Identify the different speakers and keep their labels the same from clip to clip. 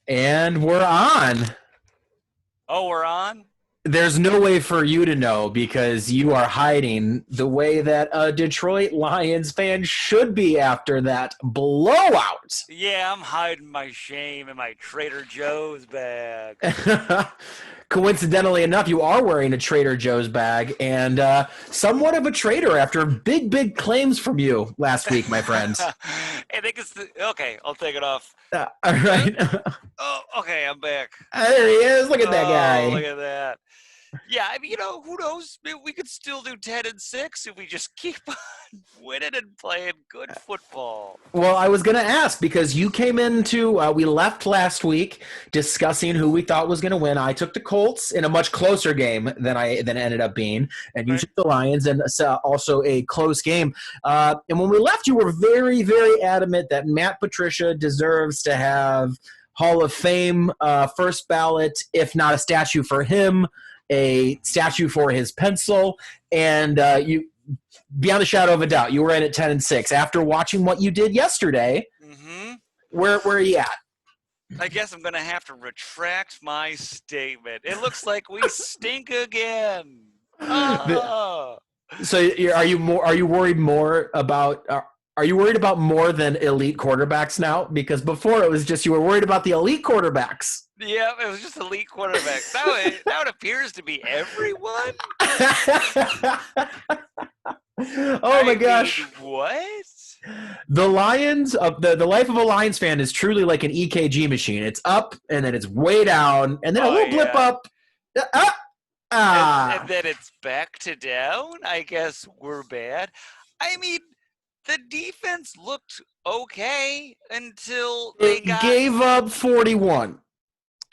Speaker 1: And we're on.
Speaker 2: Oh, we're on?
Speaker 1: There's no way for you to know because you are hiding the way that a Detroit Lions fan should be after that blowout.
Speaker 2: Yeah, I'm hiding my shame in my Trader Joe's bag.
Speaker 1: Coincidentally enough, you are wearing a Trader Joe's bag and somewhat of a traitor after big claims from you last week, my friend.
Speaker 2: I think okay, I'll take it off.
Speaker 1: All right.
Speaker 2: Oh, okay, I'm back.
Speaker 1: There he is. Look at that
Speaker 2: Oh, look
Speaker 1: guy.
Speaker 2: at that. Yeah, I mean, who knows? Maybe we could still do 10-6 if we just keep on winning and playing good football.
Speaker 1: Well, I was going to ask because you came into we left last week discussing who we thought was going to win. I took the Colts in a much closer game than it ended up being, and you
Speaker 2: Right.
Speaker 1: took the Lions, and also a close game. And when we left, you were very adamant that Matt Patricia deserves to have Hall of Fame first ballot, if not a statue for him, a statue for his pencil, and you. Beyond a shadow of a doubt, you were in at 10-6. After watching what you did yesterday, where are you at?
Speaker 2: I guess I'm going to have to retract my statement. It looks like we stink again. Oh.
Speaker 1: So are you worried more about are you worried about more than elite quarterbacks now? Because before it was just you were worried about the elite quarterbacks.
Speaker 2: Yeah, it was just elite quarterbacks. Now it appears to be everyone.
Speaker 1: Oh my gosh.
Speaker 2: What?
Speaker 1: The Lions the life of a Lions fan is truly like an EKG machine. It's up and then it's way down and then a little blip up.
Speaker 2: And then it's back to down. I guess we're bad. I mean, the defense looked okay until they
Speaker 1: gave up 41.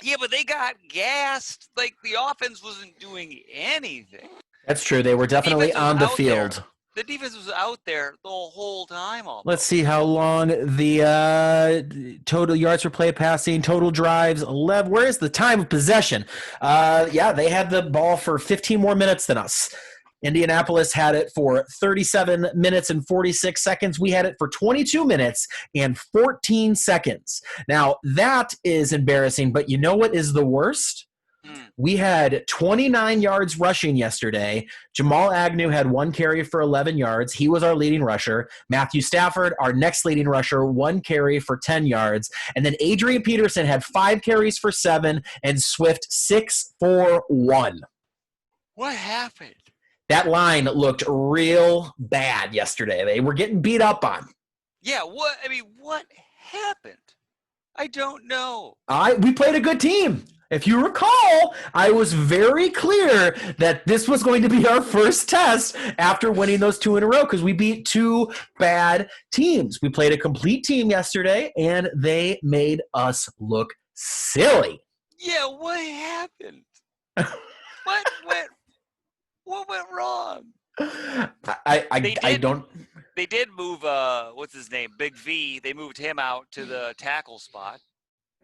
Speaker 2: Yeah, but they got gassed. Like, the offense wasn't doing anything.
Speaker 1: That's true. They were definitely on the field.
Speaker 2: The defense was out there the whole time. Almost.
Speaker 1: Let's see how long the total yards per play passing, total drives, 11. Where is the time of possession? They had the ball for 15 more minutes than us. Indianapolis had it for 37 minutes and 46 seconds. We had it for 22 minutes and 14 seconds. Now, that is embarrassing, but you know what is the worst? We had 29 yards rushing yesterday. Jamal Agnew had 1 carry for 11 yards. He was our leading rusher. Matthew Stafford, our next leading rusher, 1 carry for 10 yards. And then Adrian Peterson had 5 carries for 7 and Swift 6 for 1.
Speaker 2: What happened?
Speaker 1: That line looked real bad yesterday. They were getting beat up on.
Speaker 2: Yeah, what happened? I don't know.
Speaker 1: We played a good team. If you recall, I was very clear that this was going to be our first test after winning those 2 in a row because we beat 2 bad teams. We played a complete team yesterday, and they made us look silly.
Speaker 2: Yeah, what happened? What went wrong?
Speaker 1: I don't.
Speaker 2: They did move. What's his name? Big V. They moved him out to the tackle spot.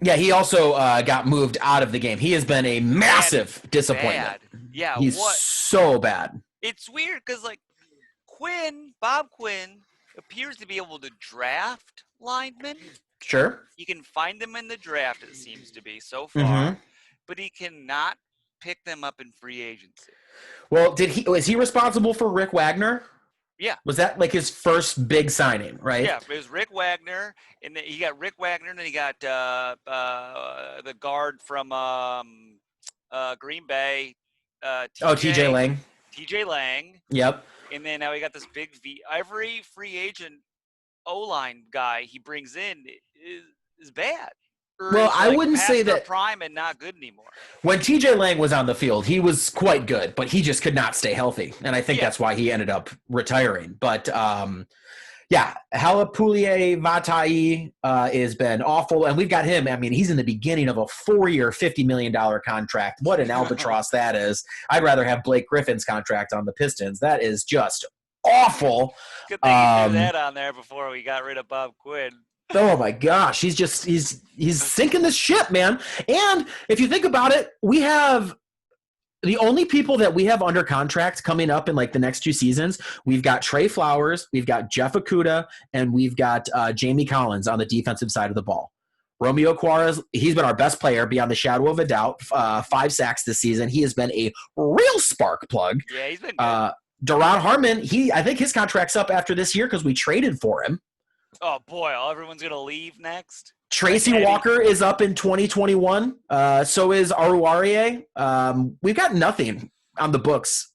Speaker 1: Yeah, he also got moved out of the game. He has been a massive disappointment.
Speaker 2: Bad. Yeah,
Speaker 1: he's so bad.
Speaker 2: It's weird because Bob Quinn appears to be able to draft linemen.
Speaker 1: Sure.
Speaker 2: You can find them in the draft. It seems to be so far, but he cannot pick them up in free agency.
Speaker 1: Well, was he responsible for Rick Wagner?
Speaker 2: Yeah.
Speaker 1: Was that like his first big signing, right?
Speaker 2: Yeah, it was Rick Wagner, and he got Rick Wagner, and then he got the guard from Green Bay.
Speaker 1: TJ Lang.
Speaker 2: TJ Lang.
Speaker 1: Yep.
Speaker 2: And then now he got this big V. Every free agent O-line guy he brings in is bad.
Speaker 1: Well, I wouldn't say that
Speaker 2: prime and not good anymore.
Speaker 1: When TJ Lang was on the field, he was quite good, but he just could not stay healthy, and I think that's why he ended up retiring. But Halapoulier Vatai has been awful, and we've got him. I mean, he's in the beginning of a 4-year, $50 million contract. What an albatross that is! I'd rather have Blake Griffin's contract on the Pistons. That is just awful.
Speaker 2: Good thing you threw that on there before we got rid of Bob Quinn.
Speaker 1: Oh my gosh, he's sinking the ship, man. And if you think about it, we have the only people that we have under contract coming up in like the next 2 seasons. We've got Trey Flowers, we've got Jeff Okudah, and we've got Jamie Collins on the defensive side of the ball. Romeo Quarez, he's been our best player beyond the shadow of a doubt. 5 sacks this season. He has been a real spark plug.
Speaker 2: Yeah, he's been good.
Speaker 1: Deron Harmon, I think his contract's up after this year because we traded for him.
Speaker 2: Oh, boy, everyone's going to leave next.
Speaker 1: Tracy Walker is up in 2021. So is Aruarie. We've got nothing on the books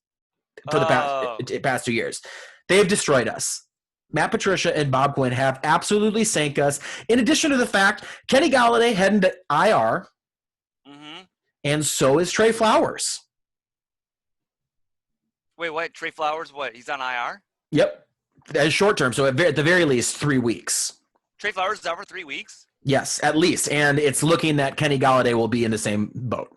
Speaker 1: for the past 2 years. They have destroyed us. Matt Patricia and Bob Quinn have absolutely sank us. In addition to the fact, Kenny Golladay heading to IR, and so is Trey Flowers.
Speaker 2: Wait, what? Trey Flowers, what? He's on IR?
Speaker 1: Yep. As short term, so at the very least 3 weeks.
Speaker 2: Trey Flowers is out for 3 weeks?
Speaker 1: Yes, at least. And it's looking that Kenny Golladay will be in the same boat.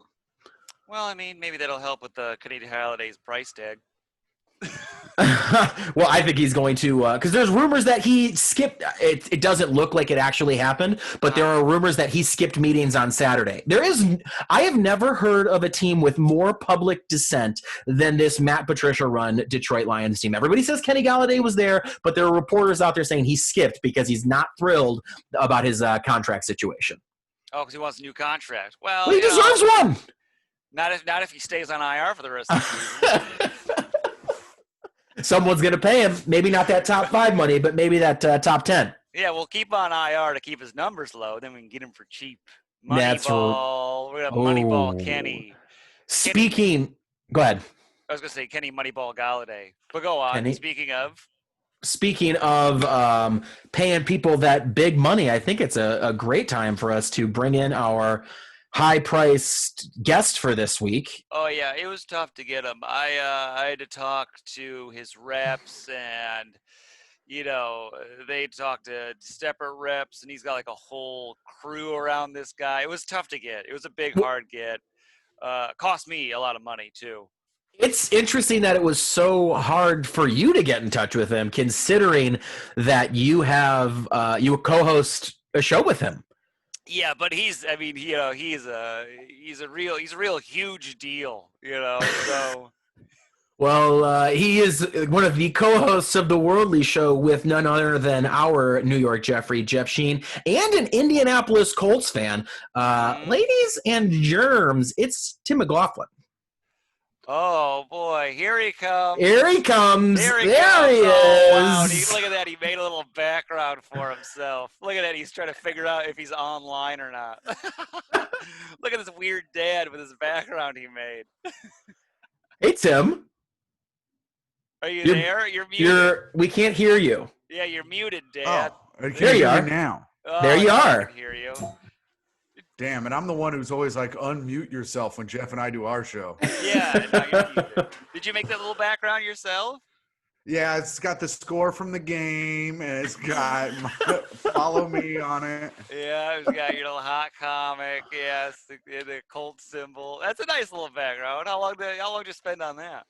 Speaker 2: Well, I mean, maybe that'll help with the Canadian Holiday's price tag.
Speaker 1: Well, I think he's going to because there's rumors that he skipped. It doesn't look like it actually happened, but there are rumors that he skipped meetings on Saturday. I have never heard of a team with more public dissent than this Matt Patricia run Detroit Lions team. Everybody says Kenny Golladay was there, but there are reporters out there saying he skipped because he's not thrilled about his contract situation.
Speaker 2: Oh, because he wants a new contract. Well,
Speaker 1: he deserves one.
Speaker 2: Not if he stays on IR for the rest of the season.
Speaker 1: Someone's going to pay him. Maybe not that top 5 money, but maybe that top 10.
Speaker 2: Yeah, we'll keep on IR to keep his numbers low. Then we can get him for cheap. Moneyball. We're going to Moneyball Kenny.
Speaker 1: Go ahead.
Speaker 2: I was going to say Kenny Moneyball Golladay. But go on.
Speaker 1: Kenny?
Speaker 2: Speaking
Speaker 1: of paying people that big money, I think it's a great time for us to bring in our high-priced guest for this week.
Speaker 2: Oh, yeah, it was tough to get him. I had to talk to his reps, and, they talked to separate reps, and he's got like a whole crew around this guy. It was tough to get. It was a big, hard get. Cost me a lot of money, too.
Speaker 1: It's interesting that it was so hard for you to get in touch with him, considering that you co-host a show with him.
Speaker 2: Yeah, but he's a real huge deal, so.
Speaker 1: Well, he is one of the co-hosts of the Worldly Show with none other than our New York Jeff Scheen, and an Indianapolis Colts fan. Ladies and germs, it's Tim McLaughlin.
Speaker 2: Oh, boy. Here he comes.
Speaker 1: There he is.
Speaker 2: Oh, wow. Look at that. He made a little background for himself. Look at that. He's trying to figure out if he's online or not. Look at this weird dad with his background he made.
Speaker 1: Hey, Tim.
Speaker 2: Are you there? You're muted.
Speaker 1: We can't hear you.
Speaker 2: Yeah, you're muted, Dad.
Speaker 3: Oh,
Speaker 1: there you are.
Speaker 3: Now.
Speaker 2: Oh,
Speaker 1: there you are.
Speaker 2: I can hear you.
Speaker 3: Damn, and I'm the one who's always like, unmute yourself when Jeff and I do our show.
Speaker 2: Yeah, no, you're muted. Did you make that little background yourself?
Speaker 3: Yeah, it's got the score from the game, and it's got follow me on it.
Speaker 2: Yeah, it's got your little hot comic. Yes, the Colts symbol. That's a nice little background. How long did you spend on that?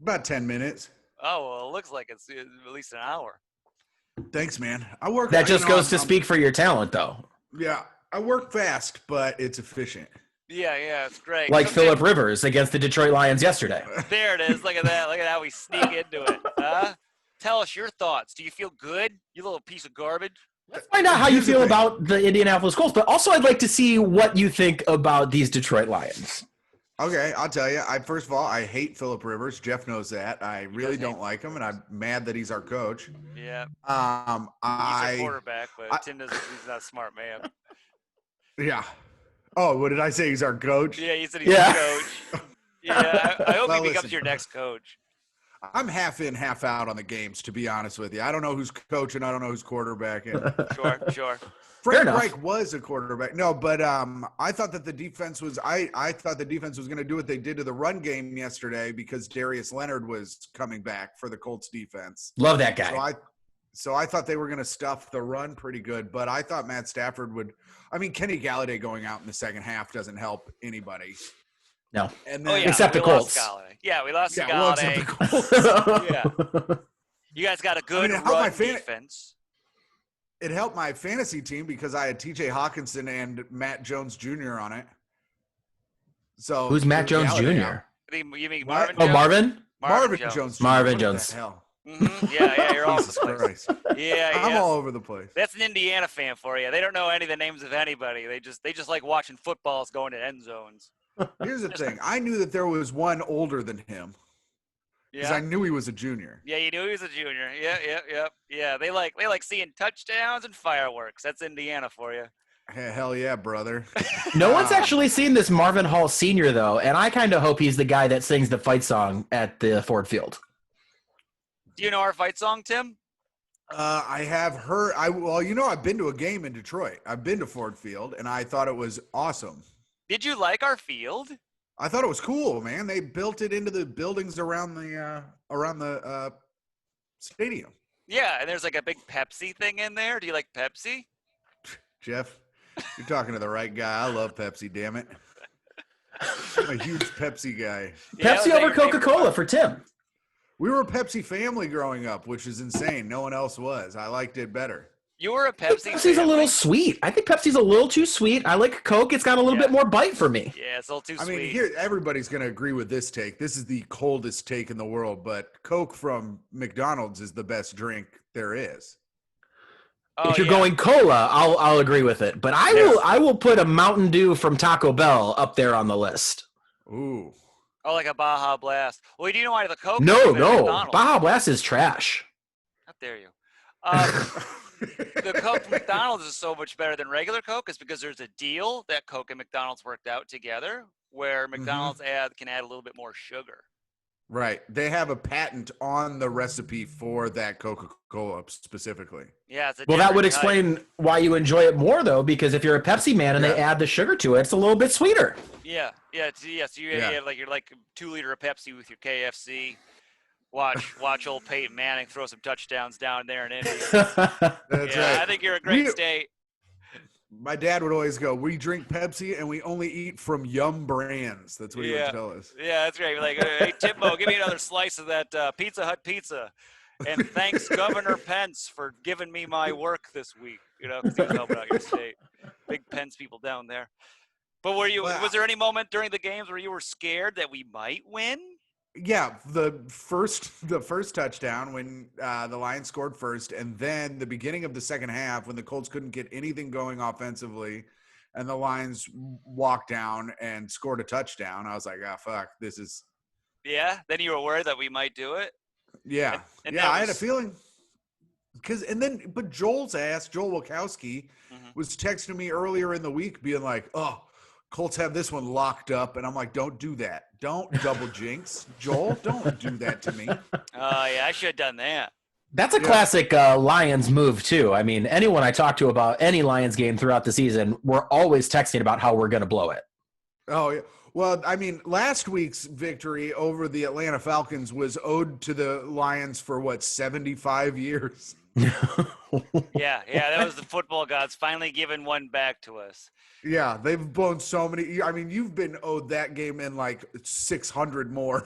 Speaker 3: About 10 minutes.
Speaker 2: Oh, well, it looks like it's at least an hour.
Speaker 3: Thanks, man. I work.
Speaker 1: That just goes to speak for your talent, though.
Speaker 3: Yeah, I work fast, but it's efficient.
Speaker 2: Yeah, it's great.
Speaker 1: Like Phillip Rivers against the Detroit Lions yesterday.
Speaker 2: There it is. Look at that. Look at how we sneak into it. Tell us your thoughts. Do you feel good, you little piece of garbage?
Speaker 1: Let's find out how you feel about the Indianapolis Colts, but also I'd like to see what you think about these Detroit Lions.
Speaker 3: Okay, I'll tell you. First of all, I hate Phillip Rivers. Jeff knows that. I really don't like him, and I'm mad that he's our coach.
Speaker 2: Yeah.
Speaker 3: He's
Speaker 2: a quarterback, but Tim doesn't. He's not a smart man.
Speaker 3: Yeah. Oh, what did I say? He's our coach?
Speaker 2: Yeah, he said he's our coach. Yeah, I hope he becomes your next coach.
Speaker 3: I'm half in, half out on the games, to be honest with you. I don't know who's coaching. I don't know who's quarterbacking.
Speaker 2: Sure.
Speaker 3: Frank Reich was a quarterback. No, but I thought that the defense was I thought the defense was going to do what they did to the run game yesterday because Darius Leonard was coming back for the Colts defense.
Speaker 1: Love that guy.
Speaker 3: So I thought they were going to stuff the run pretty good, but I thought Matt Stafford would – I mean, Kenny Golladay going out in the second half doesn't help anybody.
Speaker 1: No.
Speaker 3: And then,
Speaker 1: except the Colts.
Speaker 2: We lost Golladay.
Speaker 3: Well, except the Colts.
Speaker 2: Yeah. You guys got a good run defense.
Speaker 3: It helped my fantasy team because I had T.J. Hawkinson and Matt Jones Jr. on it. So
Speaker 1: who's Matt Jones Jr.?
Speaker 2: You mean Marvin Jones?
Speaker 1: Oh, Marvin?
Speaker 3: Marvin Jones.
Speaker 1: Marvin Jones.
Speaker 3: What the hell?
Speaker 2: Yeah, you're all over
Speaker 3: Jesus
Speaker 2: the place.
Speaker 3: Christ.
Speaker 2: Yeah,
Speaker 3: I'm all over the place.
Speaker 2: That's an Indiana fan for you. They don't know any of the names of anybody. They just like watching footballs going to end zones.
Speaker 3: Here's the thing. I knew that there was one older than him because
Speaker 2: Yeah.
Speaker 3: I knew he was a junior.
Speaker 2: Yeah, you knew he was a junior. Yeah. They like seeing touchdowns and fireworks. That's Indiana for you.
Speaker 3: Hell yeah, brother.
Speaker 1: No one's actually seen this Marvin Hall Sr., though, and I kind of hope he's the guy that sings the fight song at the Ford Field.
Speaker 2: Do you know our fight song, Tim?
Speaker 3: I have heard. I've been to a game in Detroit. I've been to Ford Field, and I thought it was awesome.
Speaker 2: Did you like our field?
Speaker 3: I thought it was cool, man. They built it into the buildings around the stadium.
Speaker 2: Yeah, and there's like a big Pepsi thing in there. Do you like Pepsi?
Speaker 3: Jeff, you're talking to the right guy. I love Pepsi. Damn it, I'm a huge Pepsi guy.
Speaker 2: Yeah,
Speaker 1: Pepsi
Speaker 2: was that
Speaker 1: over
Speaker 2: your favorite
Speaker 1: Coca-Cola
Speaker 2: one?
Speaker 1: for Tim.
Speaker 3: We were a Pepsi family growing up, which is insane. No one else was. I liked it better.
Speaker 2: You were a Pepsi.
Speaker 1: Pepsi's
Speaker 2: family?
Speaker 1: a little sweet. I think Pepsi's a little too sweet. I like Coke. It's got a little bit more bite for me.
Speaker 2: Yeah, it's a little too
Speaker 3: I
Speaker 2: sweet.
Speaker 3: mean, here everybody's going to agree with this take. This is the coldest take in the world, but Coke from McDonald's is the best drink there is.
Speaker 1: If you're going cola, I'll agree with it. But I will put a Mountain Dew from Taco Bell up there on the list.
Speaker 3: Ooh.
Speaker 2: Oh, like a Baja Blast. Well, do you know why the Coke?
Speaker 1: No,
Speaker 2: is better than
Speaker 1: no.
Speaker 2: McDonald's?
Speaker 1: Baja Blast is trash.
Speaker 2: How dare you? The Coke from McDonald's is so much better than regular Coke is because there's a deal that Coke and McDonald's worked out together where McDonald's can add a little bit more sugar.
Speaker 3: Right. They have a patent on the recipe for that Coca-Cola specifically.
Speaker 2: Yeah, it's a
Speaker 1: Well, that would
Speaker 2: different type.
Speaker 1: explain why you enjoy it more, though, because if you're a Pepsi man and they add the sugar to it, it's a little bit sweeter.
Speaker 2: Yeah. So you're like 2 liter of Pepsi with your KFC. Watch old Peyton Manning throw some touchdowns down there in Indy.
Speaker 3: That's right.
Speaker 2: I think you're a great state.
Speaker 3: My dad would always go, we drink Pepsi and we only eat from Yum Brands. That's what he would tell us.
Speaker 2: Yeah, that's right. You're like, hey, Timbo, give me another slice of that Pizza Hut pizza. And thanks, Governor Pence, for giving me my work this week. You know, because he was helping out your state. Big Pence people down there. But was there any moment during the games where you were scared that we might win?
Speaker 3: Yeah, the first touchdown when the Lions scored first, and then the beginning of the second half when the Colts couldn't get anything going offensively, and the Lions walked down and scored a touchdown. I was like, fuck, this is.
Speaker 2: Yeah, then you were worried that we might do it.
Speaker 3: Yeah,
Speaker 2: and
Speaker 3: I had a feeling. But Joel Wachowski was texting me earlier in the week, being like, "Oh, Colts have this one locked up," and I'm like, "Don't do that. Don't double jinx, Joel. Don't do that to me."
Speaker 2: Oh yeah, I should have done that.
Speaker 1: That's a classic Lions move, too. I mean, anyone I talk to about any Lions game throughout the season, we're always texting about how we're going to blow it.
Speaker 3: Oh, yeah. Well, I mean, last week's victory over the Atlanta Falcons was owed to the Lions for, 75 years?
Speaker 2: Yeah, that was the football gods finally giving one back to us.
Speaker 3: Yeah, they've blown so many. I mean, you've been owed that game in 600 more.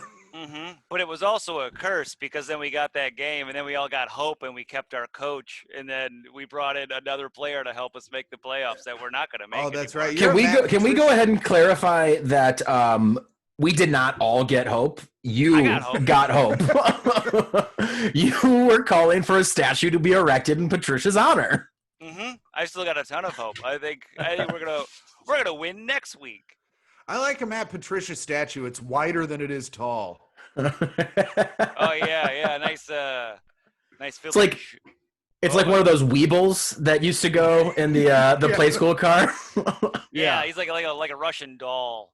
Speaker 2: But it was also a curse because then we got that game and then we all got hope and we kept our coach and then we brought in another player to help us make the playoffs that we're not going to make.
Speaker 3: Oh, that's
Speaker 2: anymore.
Speaker 3: right.
Speaker 1: Can we go ahead and clarify that we did not all get hope? You got hope. You were calling for a statue to be erected in Patricia's honor.
Speaker 2: I still got a ton of hope. I think we're gonna win next week.
Speaker 3: I like a Matt Patricia statue. It's wider than it is tall.
Speaker 2: Oh yeah, nice.
Speaker 1: It's like one of those Weebles that used to go in the play school car.
Speaker 2: Yeah, he's like a Russian doll.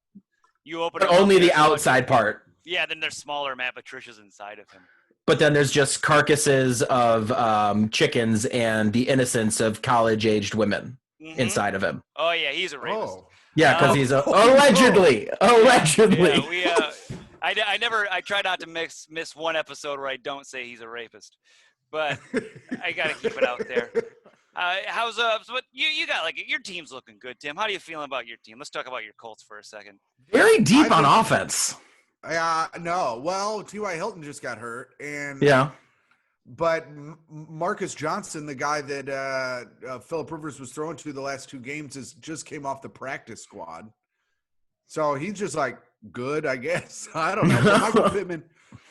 Speaker 2: You open
Speaker 1: but
Speaker 2: it
Speaker 1: only
Speaker 2: up,
Speaker 1: the outside part.
Speaker 2: Yeah, then there's smaller Matt Patricias inside of him.
Speaker 1: But then there's just carcasses of chickens and the innocence of college-aged women inside of him.
Speaker 2: Oh yeah, he's a rapist.
Speaker 3: Oh.
Speaker 1: Yeah, because he's allegedly.
Speaker 2: Yeah, I try not to miss one episode where I don't say he's a rapist, but I gotta keep it out there. What you got? Your team's looking good, Tim. How do you feeling about your team? Let's talk about your Colts for a second.
Speaker 1: Very deep on offense.
Speaker 3: No. Well, T.Y. Hilton just got hurt, and but Marcus Johnson, the guy that Phillip Rivers was throwing to the last two games, just came off the practice squad. So he's just good, I guess. I don't know. But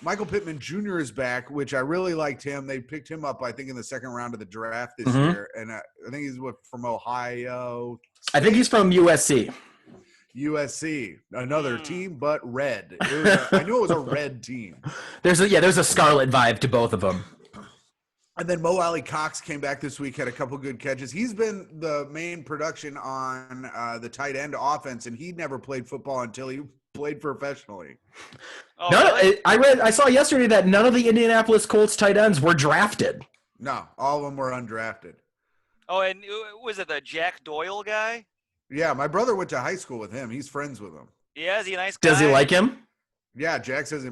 Speaker 3: Michael Pittman Jr. is back, which I really liked him. They picked him up, I think, in the second round of the draft this year, and I think he's from Ohio.
Speaker 1: I think he's from USC.
Speaker 3: USC, another team, but red. I knew it was a red team.
Speaker 1: There's a scarlet vibe to both of them.
Speaker 3: And then Mo Alley Cox came back this week, had a couple good catches. He's been the main production on the tight end offense, and he never played football until he played professionally.
Speaker 2: Oh, really?
Speaker 1: I saw yesterday that none of the Indianapolis Colts tight ends were drafted.
Speaker 3: No, all of them were undrafted.
Speaker 2: Oh, and was it the Jack Doyle guy?
Speaker 3: Yeah, my brother went to high school with him. He's friends with him.
Speaker 2: Yeah, is he a nice guy?
Speaker 1: Does he like him?
Speaker 3: Yeah, Jack says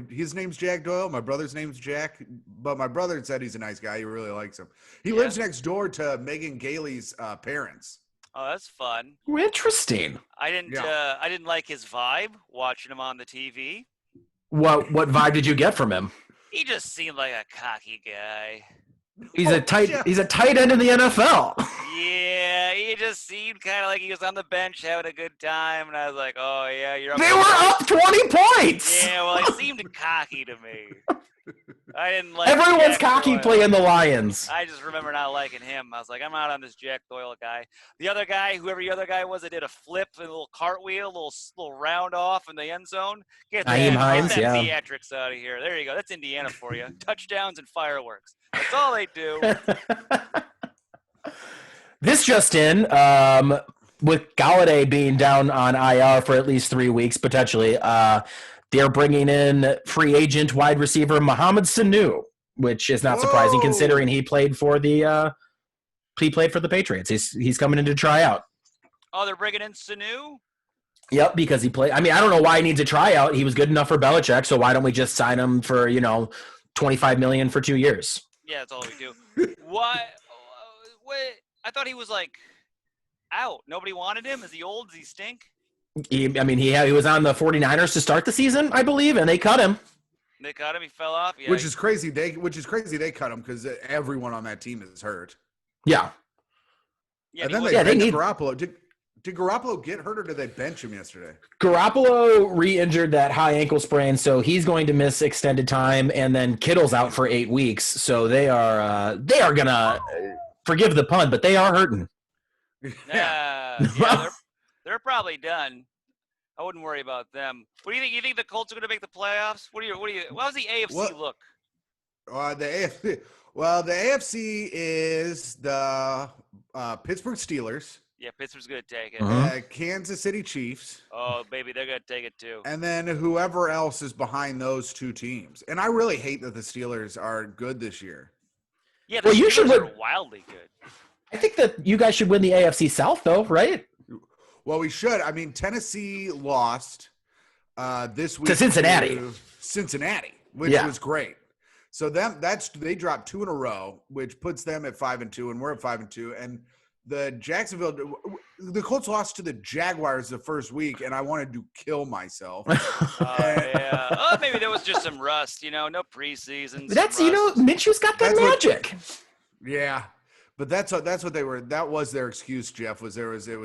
Speaker 3: his name's Jack Doyle. My brother's name's Jack, but my brother said he's a nice guy. He really likes him. He lives next door to Megan Gailey's parents.
Speaker 2: Oh, that's fun.
Speaker 1: Interesting.
Speaker 2: I didn't like his vibe watching him on the TV.
Speaker 1: What vibe did you get from him?
Speaker 2: He just seemed like a cocky guy.
Speaker 1: He's a tight end in the NFL.
Speaker 2: Yeah, he just seemed kind of like he was on the bench having a good time, and I was like, "Oh yeah, you're up."
Speaker 1: They were up 20 points.
Speaker 2: Yeah, well, he seemed cocky to me. I didn't like.
Speaker 1: Everyone's
Speaker 2: Jack
Speaker 1: cocky
Speaker 2: Doyle.
Speaker 1: playing the Lions.
Speaker 2: I just remember not liking him. I was like, I'm out on this Jack Doyle guy. The other guy, whoever the other guy was, that did a flip, a little cartwheel, a little round off in the end zone. Get that theatrics out of here. There you go. That's Indiana for you. Touchdowns and fireworks. That's all they do.
Speaker 1: This just in, with Galladay being down on IR for at least 3 weeks, potentially, they're bringing in free agent wide receiver Mohamed Sanu, which is not surprising considering he played for the Patriots. He's coming in to try out.
Speaker 2: Oh, they're bringing in Sanu?
Speaker 1: Yep, because he played. I mean, I don't know why he needs a tryout. He was good enough for Belichick, so why don't we just sign him for $25 million for 2 years?
Speaker 2: Yeah, that's all we do. Why? I thought he was out. Nobody wanted him. Is he old? Does he stink?
Speaker 1: He was on the 49ers to start the season, I believe, and they cut him.
Speaker 2: They cut him. He fell off. Yeah,
Speaker 3: Which is crazy. They cut him because everyone on that team is hurt.
Speaker 1: Yeah.
Speaker 3: And then they need Garoppolo. Did Garoppolo get hurt or did they bench him yesterday?
Speaker 1: Garoppolo re-injured that high ankle sprain, so he's going to miss extended time, and then Kittle's out for 8 weeks. So they are gonna forgive the pun, but they are hurting.
Speaker 2: They're probably done. I wouldn't worry about them. What do you think? You think the Colts are going to make the playoffs? How's the AFC look?
Speaker 3: The AFC is the Pittsburgh Steelers.
Speaker 2: Yeah, Pittsburgh's going to take it.
Speaker 3: Kansas City Chiefs.
Speaker 2: Oh, baby, they're going to take it too.
Speaker 3: And then whoever else is behind those two teams. And I really hate that the Steelers are good this year.
Speaker 2: Yeah, the Steelers are wildly good.
Speaker 3: I
Speaker 1: think that you guys should win the AFC South, though, right?
Speaker 3: Well, we should. I mean, Tennessee lost this week
Speaker 1: to Cincinnati.
Speaker 3: Which was great. So they dropped 2 in a row, which puts them at 5-2, and we're at 5-2. And the Colts lost to the Jaguars the first week, and I wanted to kill myself.
Speaker 2: Yeah. Oh, maybe there was just some rust. No preseason.
Speaker 1: Minshew's got that magic.
Speaker 3: Yeah. But that's what they were. That was their excuse, Jeff. It was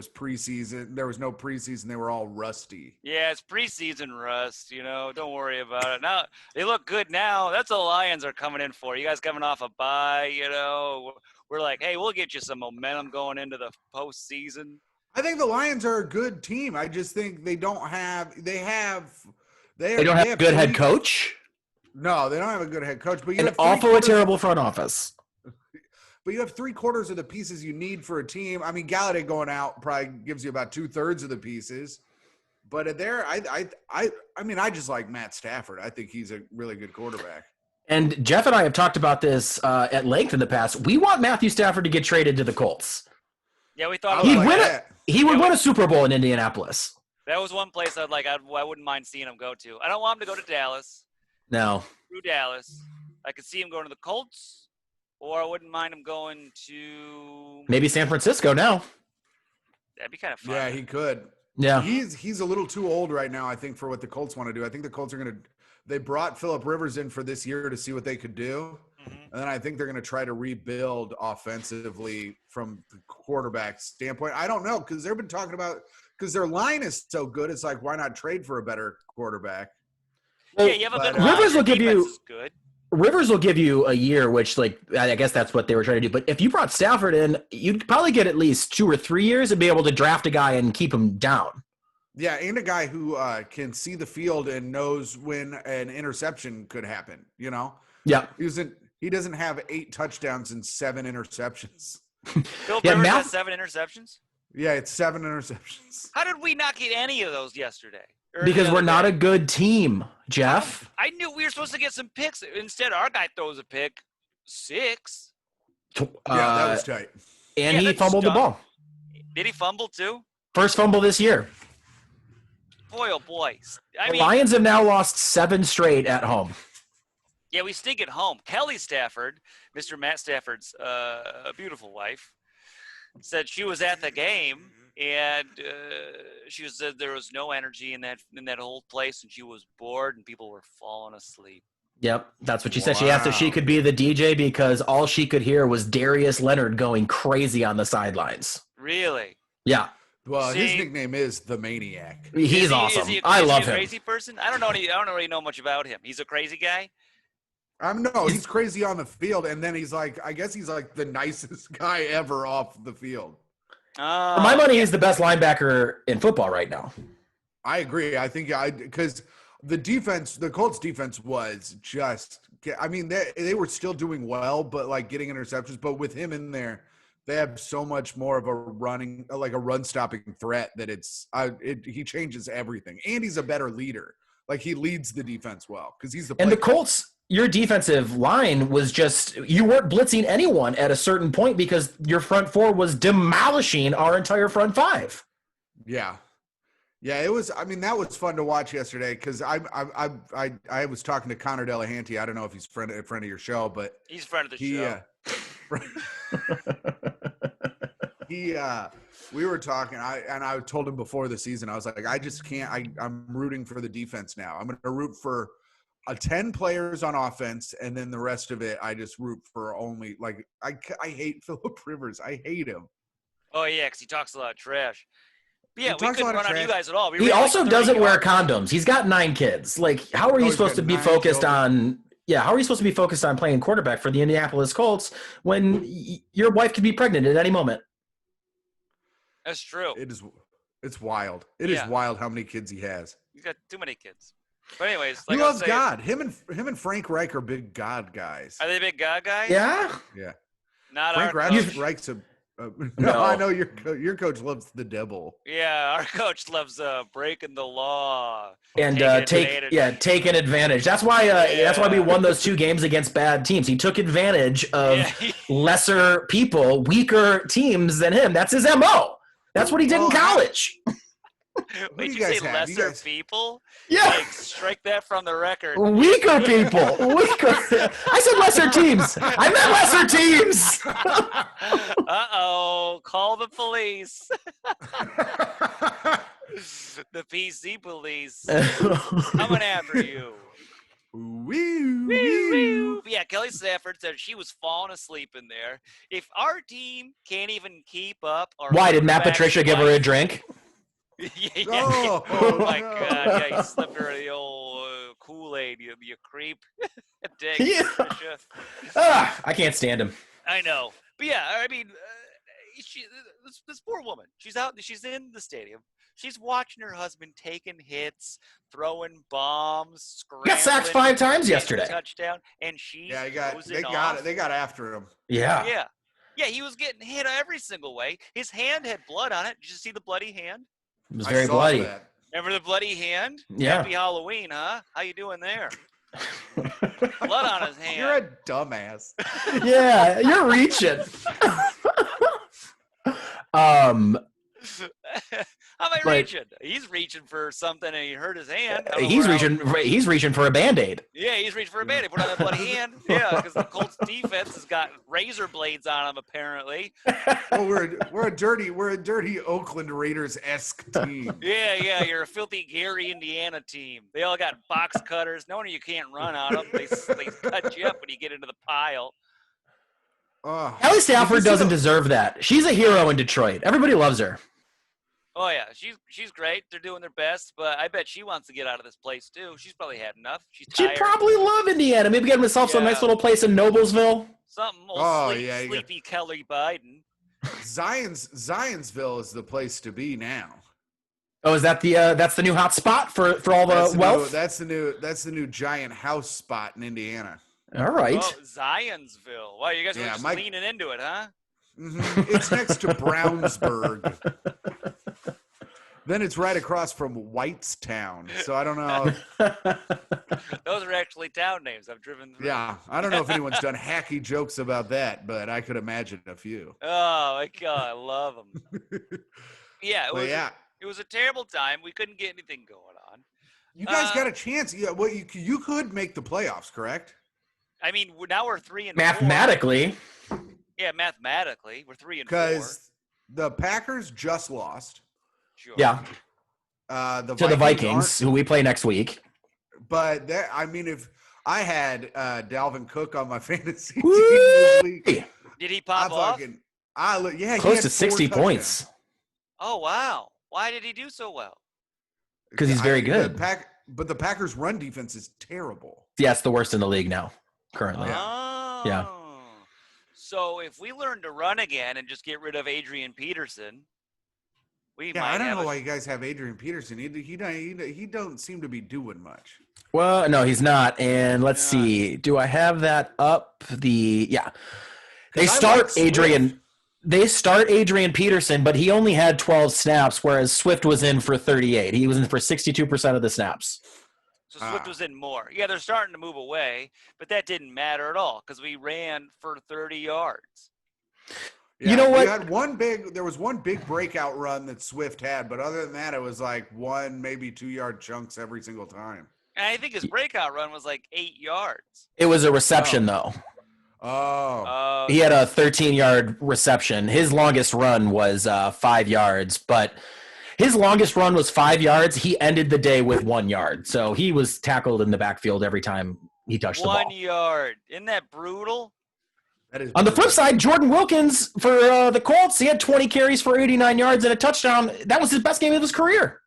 Speaker 3: preseason. There was no preseason. They were all rusty.
Speaker 2: Yeah, it's preseason rust. Don't worry about it. Now they look good now. That's what the Lions are coming in for. You guys coming off a bye. We're like, hey, we'll get you some momentum going into the postseason.
Speaker 3: I think the Lions are a good team. I just think they don't have. They
Speaker 1: don't have a good head coach.
Speaker 3: No, they don't have a good head coach. But
Speaker 1: a terrible front office.
Speaker 3: But you have 3/4 of the pieces you need for a team. I mean, Galladay going out probably gives you about 2/3 of the pieces. But I just like Matt Stafford. I think he's a really good quarterback.
Speaker 1: And Jeff and I have talked about this at length in the past. We want Matthew Stafford to get traded to the Colts.
Speaker 2: Yeah, we thought
Speaker 1: he would win a Super Bowl in Indianapolis.
Speaker 2: That was one place I wouldn't mind seeing him go to. I don't want him to go to Dallas.
Speaker 1: No.
Speaker 2: Through Dallas. I could see him going to the Colts. Or I wouldn't mind him going to
Speaker 1: maybe San Francisco now.
Speaker 2: That'd be kind of fun.
Speaker 3: Yeah, he could.
Speaker 1: Yeah.
Speaker 3: He's a little too old right now, I think, for what the Colts want to do. I think the Colts they brought Phillip Rivers in for this year to see what they could do. And then I think they're going to try to rebuild offensively from the quarterback standpoint. I don't know, because they've been talking about – because their line is so good, it's like, why not trade for a better quarterback?
Speaker 2: Yeah, you have a good line.
Speaker 1: Rivers will give
Speaker 2: Defense
Speaker 1: you
Speaker 2: is good.
Speaker 1: Rivers will give you a year, which, like, I guess that's what they were trying to do. But if you brought Stafford in, you'd probably get at least 2 or 3 years and be able to draft a guy and keep him down.
Speaker 3: Yeah, and a guy who can see the field and knows when an interception could happen, you know?
Speaker 1: Yeah.
Speaker 3: He doesn't have 8 touchdowns and 7 interceptions.
Speaker 2: Phil Rivers has 7 interceptions?
Speaker 3: Yeah, it's 7 interceptions.
Speaker 2: How did we not get any of those yesterday?
Speaker 1: Because we're not a good team, Jeff.
Speaker 2: I knew we were supposed to get some picks. Instead, our guy throws a pick 6.
Speaker 3: Yeah, that was tight.
Speaker 1: And he fumbled the ball.
Speaker 2: Did he fumble too?
Speaker 1: First fumble this year.
Speaker 2: Boy, oh boy.
Speaker 1: The Lions have now lost 7 straight at home.
Speaker 2: Yeah, we stink at home. Kelly Stafford, Mr. Matt Stafford's beautiful wife, said she was at the game and she said there was no energy in that whole place, and she was bored and people were falling asleep.
Speaker 1: Yep, that's what she said. She asked if she could be the DJ because all she could hear was Darius Leonard going crazy on the sidelines.
Speaker 2: Really?
Speaker 1: Yeah.
Speaker 3: Well, his nickname is the Maniac.
Speaker 1: He's awesome. I love him.
Speaker 2: Crazy person? I don't really know much about him. He's a crazy guy.
Speaker 3: No, he's crazy on the field, and then he's like, I guess he's like the nicest guy ever off the field.
Speaker 1: For my money, he's the best linebacker in football right now.
Speaker 3: I agree. I think because the Colts defense was just, I mean, they were still doing well, but like getting interceptions. But with him in there, they have so much more of a run stopping threat that he changes everything, and he's a better leader. Like he leads the defense well because he's the.
Speaker 1: And the Colts. Your defensive line was just – you weren't blitzing anyone at a certain point because your front 4 was demolishing our entire front 5.
Speaker 3: Yeah. Yeah, it was – I mean, that was fun to watch yesterday because I was talking to Connor Delahanty. I don't know if he's a friend of your show, but –
Speaker 2: he's a friend of the show.
Speaker 3: We were talking, I told him before the season, I was like, I just can't – I'm rooting for the defense now. I'm going to root for – 10 players on offense, and then the rest of it, I just root for only like I hate Phillip Rivers. I hate him.
Speaker 2: Oh yeah, because he talks a lot of trash. But yeah,
Speaker 3: we
Speaker 2: couldn't run on you guys at all.
Speaker 1: He also doesn't wear condoms. He's got 9 kids. Like, how are you supposed to be focused on? Yeah, how are you supposed to be focused on playing quarterback for the Indianapolis Colts when your wife could be pregnant at any moment?
Speaker 2: That's true.
Speaker 3: It's wild. It is wild how many kids he has.
Speaker 2: He's got too many kids. But anyways,
Speaker 3: he loves God. Him and Frank Reich are big God guys.
Speaker 2: Are they big God guys?
Speaker 1: Yeah.
Speaker 3: Yeah.
Speaker 2: Not
Speaker 3: Frank
Speaker 2: our coach.
Speaker 3: Reich's no, I know your coach loves the devil.
Speaker 2: Yeah, our coach loves breaking the law
Speaker 1: and taking advantage. That's why we won those 2 games against bad teams. He took advantage of lesser people, weaker teams than him. That's his MO. That's what he did in college.
Speaker 2: Wait, you say lesser people?
Speaker 1: Yeah.
Speaker 2: Like, strike that from the record.
Speaker 1: Weaker people. I said lesser teams. I meant lesser teams.
Speaker 2: Uh-oh. Call the police. The PC police. Coming after you. Woo. Yeah, Kelly Stafford said she was falling asleep in there. If our team can't even keep up.
Speaker 1: Why, did Matt Patricia give her a drink?
Speaker 2: Oh my God! Yeah, you slipped her the old Kool-Aid. You creep.
Speaker 1: I can't stand him.
Speaker 2: I know, but yeah, I mean, this poor woman. She's out. She's in the stadium. She's watching her husband taking hits, throwing bombs, scrambling.
Speaker 1: Got sacked 5 times yesterday.
Speaker 2: Touchdown, and she.
Speaker 3: They got after him.
Speaker 1: Yeah.
Speaker 2: Yeah. He was getting hit every single way. His hand had blood on it. Did you see the bloody hand?
Speaker 1: It was very bloody.
Speaker 3: That.
Speaker 2: Remember the bloody hand?
Speaker 1: Yeah.
Speaker 2: Happy Halloween, huh? How you doing there? Blood on his hand.
Speaker 3: You're a dumbass.
Speaker 1: Yeah, you're reaching.
Speaker 2: How am I
Speaker 1: But-
Speaker 2: reaching? He's reaching for something and he hurt his hand. I don't know
Speaker 1: He's
Speaker 2: where
Speaker 1: reaching. He's reaching for a Band-Aid.
Speaker 2: Yeah, he's reaching for a band. He put on that bloody hand. Yeah, because the Colts defense has got razor blades on them apparently.
Speaker 3: Well, we're a dirty Oakland Raiders-esque team.
Speaker 2: Yeah, you're a filthy Gary, Indiana team. They all got box cutters. No wonder you can't run on them. They cut you up when you get into the pile.
Speaker 1: Ellie Stafford doesn't deserve that. She's a hero in Detroit. Everybody loves her.
Speaker 2: Oh yeah, she's great. They're doing their best, but I bet she wants to get out of this place too. She's probably had enough. She's tired.
Speaker 1: She'd probably love Indiana. Maybe get herself some nice little place in Noblesville.
Speaker 2: Something old
Speaker 3: yeah,
Speaker 2: sleepy Kelly Biden.
Speaker 3: Zionsville is the place to be now.
Speaker 1: Oh, is that that's the new hot spot for all the wealth?
Speaker 3: That's the new giant house spot in Indiana.
Speaker 1: All right.
Speaker 2: Oh, Zionsville. Wow, you guys are just leaning into it, huh?
Speaker 3: Mm-hmm. It's next to Brownsburg. Then it's right across from Whitestown. So I don't know.
Speaker 2: Those are actually town names. I've driven through.
Speaker 3: Yeah, I don't know if anyone's done hacky jokes about that, but I could imagine a few.
Speaker 2: Oh my God, I love them. Yeah, it was a terrible time. We couldn't get anything going on.
Speaker 3: You guys got a chance. Yeah, well, you could make the playoffs, correct?
Speaker 2: I mean, now we're 3-4.
Speaker 1: Mathematically.
Speaker 2: Yeah, mathematically, we're 3-4.
Speaker 3: Because the Packers just lost.
Speaker 2: Sure.
Speaker 1: Yeah.
Speaker 3: The
Speaker 1: Vikings, who we play next week.
Speaker 3: But if I had Dalvin Cook on my fantasy team this week,
Speaker 2: did he pop off?
Speaker 1: Close to 60 points.
Speaker 2: Oh wow! Why did he do so well?
Speaker 1: Because he's very good.
Speaker 3: But the Packers' run defense is terrible.
Speaker 1: Yeah, it's the worst in the league now, currently.
Speaker 2: Oh.
Speaker 1: Yeah.
Speaker 2: So if we learn to run again and just get rid of Adrian Peterson,
Speaker 3: I don't know why you guys have Adrian Peterson. He don't seem to be doing much.
Speaker 1: Well, no, he's not. And let's see. Do I have that up? They start Adrian. They start Adrian Peterson, but he only had 12 snaps, whereas Swift was in for 38. He was in for 62% of the snaps.
Speaker 2: So Swift was in more. Yeah, they're starting to move away, but that didn't matter at all because we ran for 30 yards.
Speaker 3: Yeah,
Speaker 1: you know what?
Speaker 3: There was one big breakout run that Swift had, but other than that, it was like 1, maybe 2 yard chunks every single time.
Speaker 2: And I think his breakout run was like 8 yards.
Speaker 1: It was a reception, though.
Speaker 3: Oh.
Speaker 1: He had a 13-yard reception. His longest run was 5 yards, but his longest run was 5 yards. He ended the day with 1 yard. So he was tackled in the backfield every time he touched the ball.
Speaker 2: 1 yard. Isn't that brutal?
Speaker 3: That is
Speaker 1: On the flip side, Jordan Wilkins for the Colts, he had 20 carries for 89 yards and a touchdown. That was his best game of his career.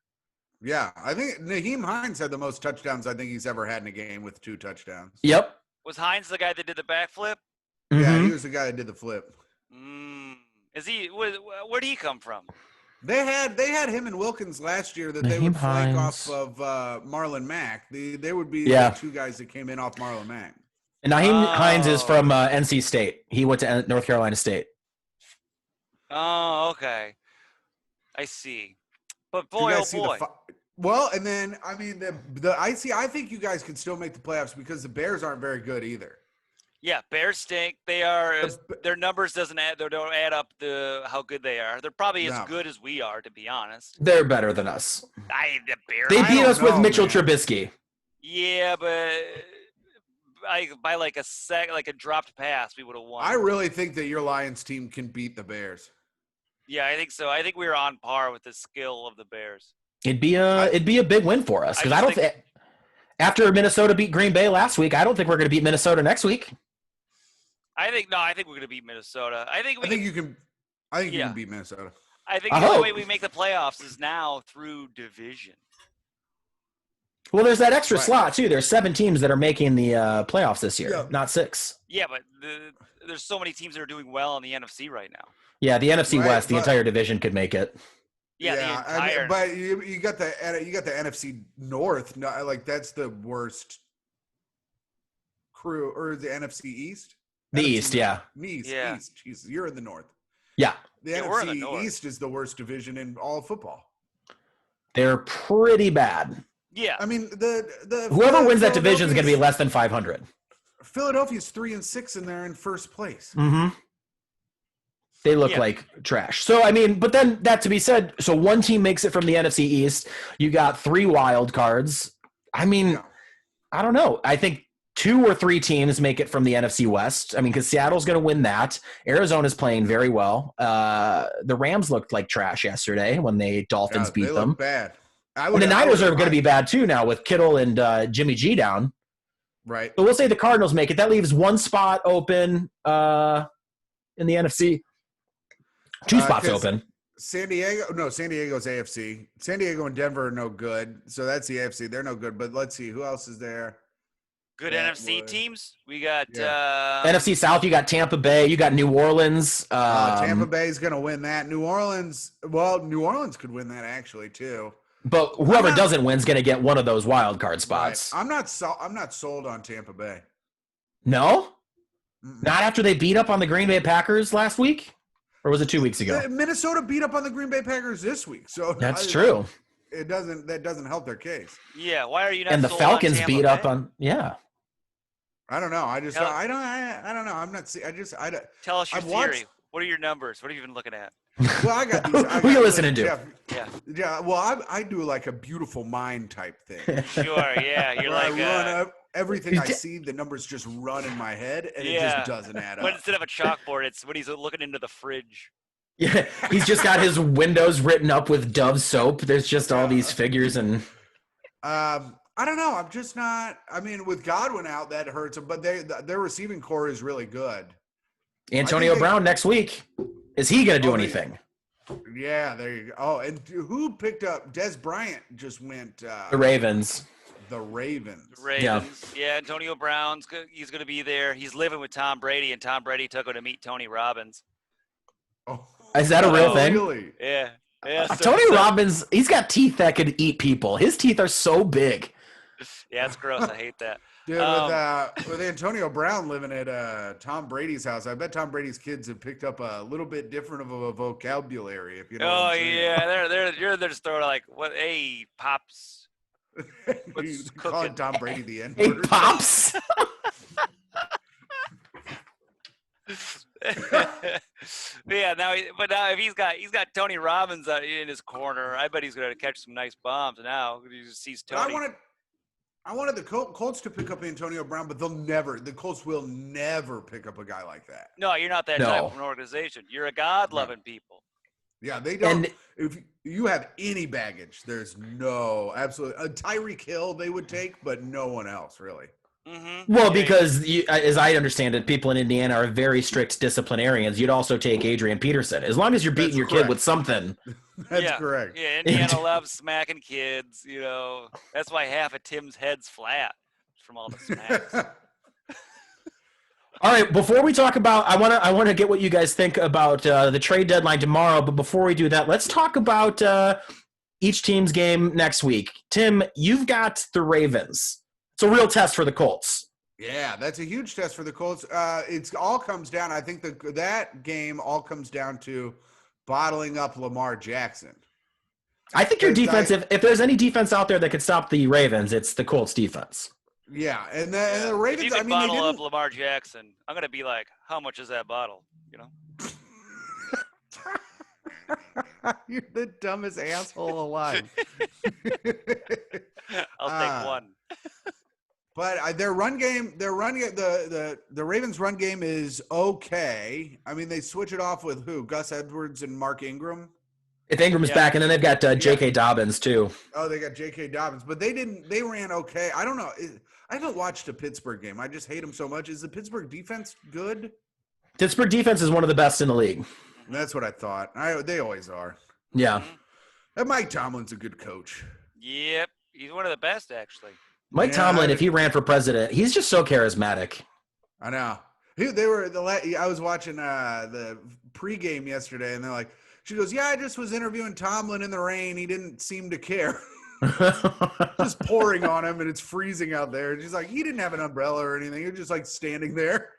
Speaker 3: Yeah, I think Naheem Hines had the most touchdowns I think he's ever had in a game with 2 touchdowns.
Speaker 1: Yep.
Speaker 2: Was Hines the guy that did the backflip?
Speaker 3: Yeah,
Speaker 1: Mm-hmm.
Speaker 3: he was the guy that did the flip.
Speaker 2: Is he? Where'd he come from?
Speaker 3: They had him and Wilkins last year that they would flank off of Marlon Mack. They would be the 2 guys that came in off Marlon Mack.
Speaker 1: And Naheem Hines is from NC State. He went to North Carolina State.
Speaker 2: Oh, okay. I see. But boy, oh boy.
Speaker 3: Well, and then I mean I think you guys can still make the playoffs because the Bears aren't very good either.
Speaker 2: Yeah, Bears stink. They are their numbers don't add up to how good they are. They're probably as good as we are, to be honest.
Speaker 1: They're better than us.
Speaker 2: The Bears.
Speaker 1: They beat us with Mitchell Trubisky.
Speaker 2: Yeah, but by like a dropped pass, we would have won.
Speaker 3: I really think that your Lions team can beat the Bears.
Speaker 2: Yeah, I think so. I think we were on par with the skill of the Bears.
Speaker 1: It'd be a big win for us because I don't think after Minnesota beat Green Bay last week, I don't think we're going to beat Minnesota next week.
Speaker 2: I think we're going to beat Minnesota. I think you can
Speaker 3: beat Minnesota.
Speaker 2: I think the only way we make the playoffs is now through division.
Speaker 1: Well, there's that extra slot too. There's 7 teams that are making the playoffs this year, not 6.
Speaker 2: Yeah, but there's so many teams that are doing well in the NFC right now.
Speaker 1: Yeah, the NFC West, the entire division could make it.
Speaker 2: Yeah,
Speaker 3: but you got the NFC North. Like that's the worst crew, or the NFC East.
Speaker 1: The East, yeah.
Speaker 3: East. Jesus, you're in the North.
Speaker 1: Yeah.
Speaker 3: The NFC East is the worst division in all of football.
Speaker 1: They're pretty bad.
Speaker 2: Yeah.
Speaker 3: I mean,
Speaker 1: whoever wins that division is going to be less than 500.
Speaker 3: Philadelphia's 3-6, and they're in first place.
Speaker 1: Mm-hmm. They look like trash. So, I mean, but then that to be said, so one team makes it from the NFC East. You got 3 wild cards. I mean, I don't know. I think 2 or 3 teams make it from the NFC West. I mean, because Seattle's going to win that. Arizona's playing very well. The Rams looked like trash yesterday when the Dolphins beat them.
Speaker 3: Bad.
Speaker 1: And the Niners are going to be bad too now with Kittle and Jimmy G down.
Speaker 3: Right.
Speaker 1: So we'll say the Cardinals make it. That leaves one spot open in the NFC. 2 spots open.
Speaker 3: San Diego's AFC. San Diego and Denver are no good. So that's the AFC. They're no good. But let's see. Who else is there?
Speaker 2: Good NFC teams. We got
Speaker 1: NFC South. You got Tampa Bay. You got New Orleans.
Speaker 3: Tampa Bay is going to win that. New Orleans could win that actually too.
Speaker 1: But whoever doesn't win is going to get one of those wild card spots.
Speaker 3: Right. I'm not sold on Tampa Bay.
Speaker 1: No? Mm-mm. Not after they beat up on the Green Bay Packers last week? Or was it 2 weeks ago?
Speaker 3: Minnesota beat up on the Green Bay Packers this week. So
Speaker 1: that's true.
Speaker 3: That doesn't help their case.
Speaker 2: Yeah, why are you not?
Speaker 1: And the Falcons beat up on
Speaker 3: I don't know. I don't know. I'm not.
Speaker 2: Tell us your theory. What are your numbers? What are you even looking at?
Speaker 3: Well, I got these.
Speaker 1: Who are you listening to?
Speaker 3: Yeah. Well, I do like a beautiful mind type thing.
Speaker 2: Sure. Yeah. You're like
Speaker 3: everything I see, the numbers just run in my head, and it just doesn't add up.
Speaker 2: But instead of a chalkboard, it's when he's looking into the fridge.
Speaker 1: Yeah, he's just got his windows written up with Dove soap. There's just all these figures and.
Speaker 3: I don't know. I'm just not. I mean, with Godwin out, that hurts them. But their receiving core is really good.
Speaker 1: Antonio Brown next week. Is he going to do anything?
Speaker 3: Yeah, there you go. Oh, and who picked up? Des Bryant just went.
Speaker 1: The Ravens.
Speaker 3: The Ravens.
Speaker 2: Yeah, Antonio Brown's he's going to be there. He's living with Tom Brady, and Tom Brady took him to meet Tony Robbins.
Speaker 1: Oh, is that a real thing?
Speaker 3: Really?
Speaker 2: Yeah.
Speaker 1: Tony Robbins, he's got teeth that could eat people. His teeth are so big.
Speaker 2: Yeah, it's gross. I hate that.
Speaker 3: Dude, with Antonio Brown living at Tom Brady's house, I bet Tom Brady's kids have picked up a little bit different of a vocabulary. If you know.
Speaker 2: Oh
Speaker 3: what I'm saying.
Speaker 2: yeah, they're just throwing like what? Hey, pops.
Speaker 3: You calling Tom Brady the N-word?
Speaker 1: Hey, pops.
Speaker 2: Yeah, now if he's got Tony Robbins in his corner, I bet he's gonna catch some nice bombs. Now he just sees Tony.
Speaker 3: I wanted the Colts to pick up Antonio Brown, but the Colts will never pick up a guy like that.
Speaker 2: No, you're not that type of an organization. You're a God-loving people.
Speaker 3: Yeah, they don't. And if you have any baggage, there's no absolutely Tyreek Hill they would take, but no one else really.
Speaker 2: Mm-hmm.
Speaker 1: Well, because as I understand it, people in Indiana are very strict disciplinarians. You'd also take Adrian Peterson as long as you're beating your kid with something.
Speaker 3: That's correct.
Speaker 2: Yeah, Indiana loves smacking kids. You know, that's why half of Tim's head's flat from all the smacks.
Speaker 1: All right, before we talk about, I want to get what you guys think about the trade deadline tomorrow. But before we do that, let's talk about each team's game next week. Tim, you've got the Ravens. It's a real test for the Colts.
Speaker 3: Yeah, that's a huge test for the Colts. It all comes down. I think that game all comes down to bottling up Lamar Jackson.
Speaker 1: I think your defense, if there's any defense out there that could stop the Ravens, it's the Colts defense.
Speaker 3: Yeah, and the Ravens.
Speaker 2: If you can bottle up Lamar Jackson, I'm gonna be like, how much is that bottle? You know.
Speaker 3: You're the dumbest asshole alive.
Speaker 2: I'll take one.
Speaker 3: But the Ravens' run game is okay. I mean, they switch it off with who? Gus Edwards and Mark Ingram.
Speaker 1: If Ingram's back, and then they've got J.K. Dobbins too.
Speaker 3: Oh, they got J.K. Dobbins, but they ran okay. I don't know. I haven't watched a Pittsburgh game. I just hate them so much. Is the Pittsburgh defense good?
Speaker 1: Pittsburgh defense is one of the best in the league.
Speaker 3: That's what I thought. They always are.
Speaker 1: Yeah.
Speaker 3: And Mike Tomlin's a good coach.
Speaker 2: Yep, he's one of the best actually.
Speaker 1: Mike Tomlin, if he ran for president, he's just so charismatic.
Speaker 3: I know. I was watching the pregame yesterday, and they're like, she goes, "Yeah, I just was interviewing Tomlin in the rain. He didn't seem to care." Just pouring on him, and it's freezing out there. And she's like, he didn't have an umbrella or anything. He was just like standing there.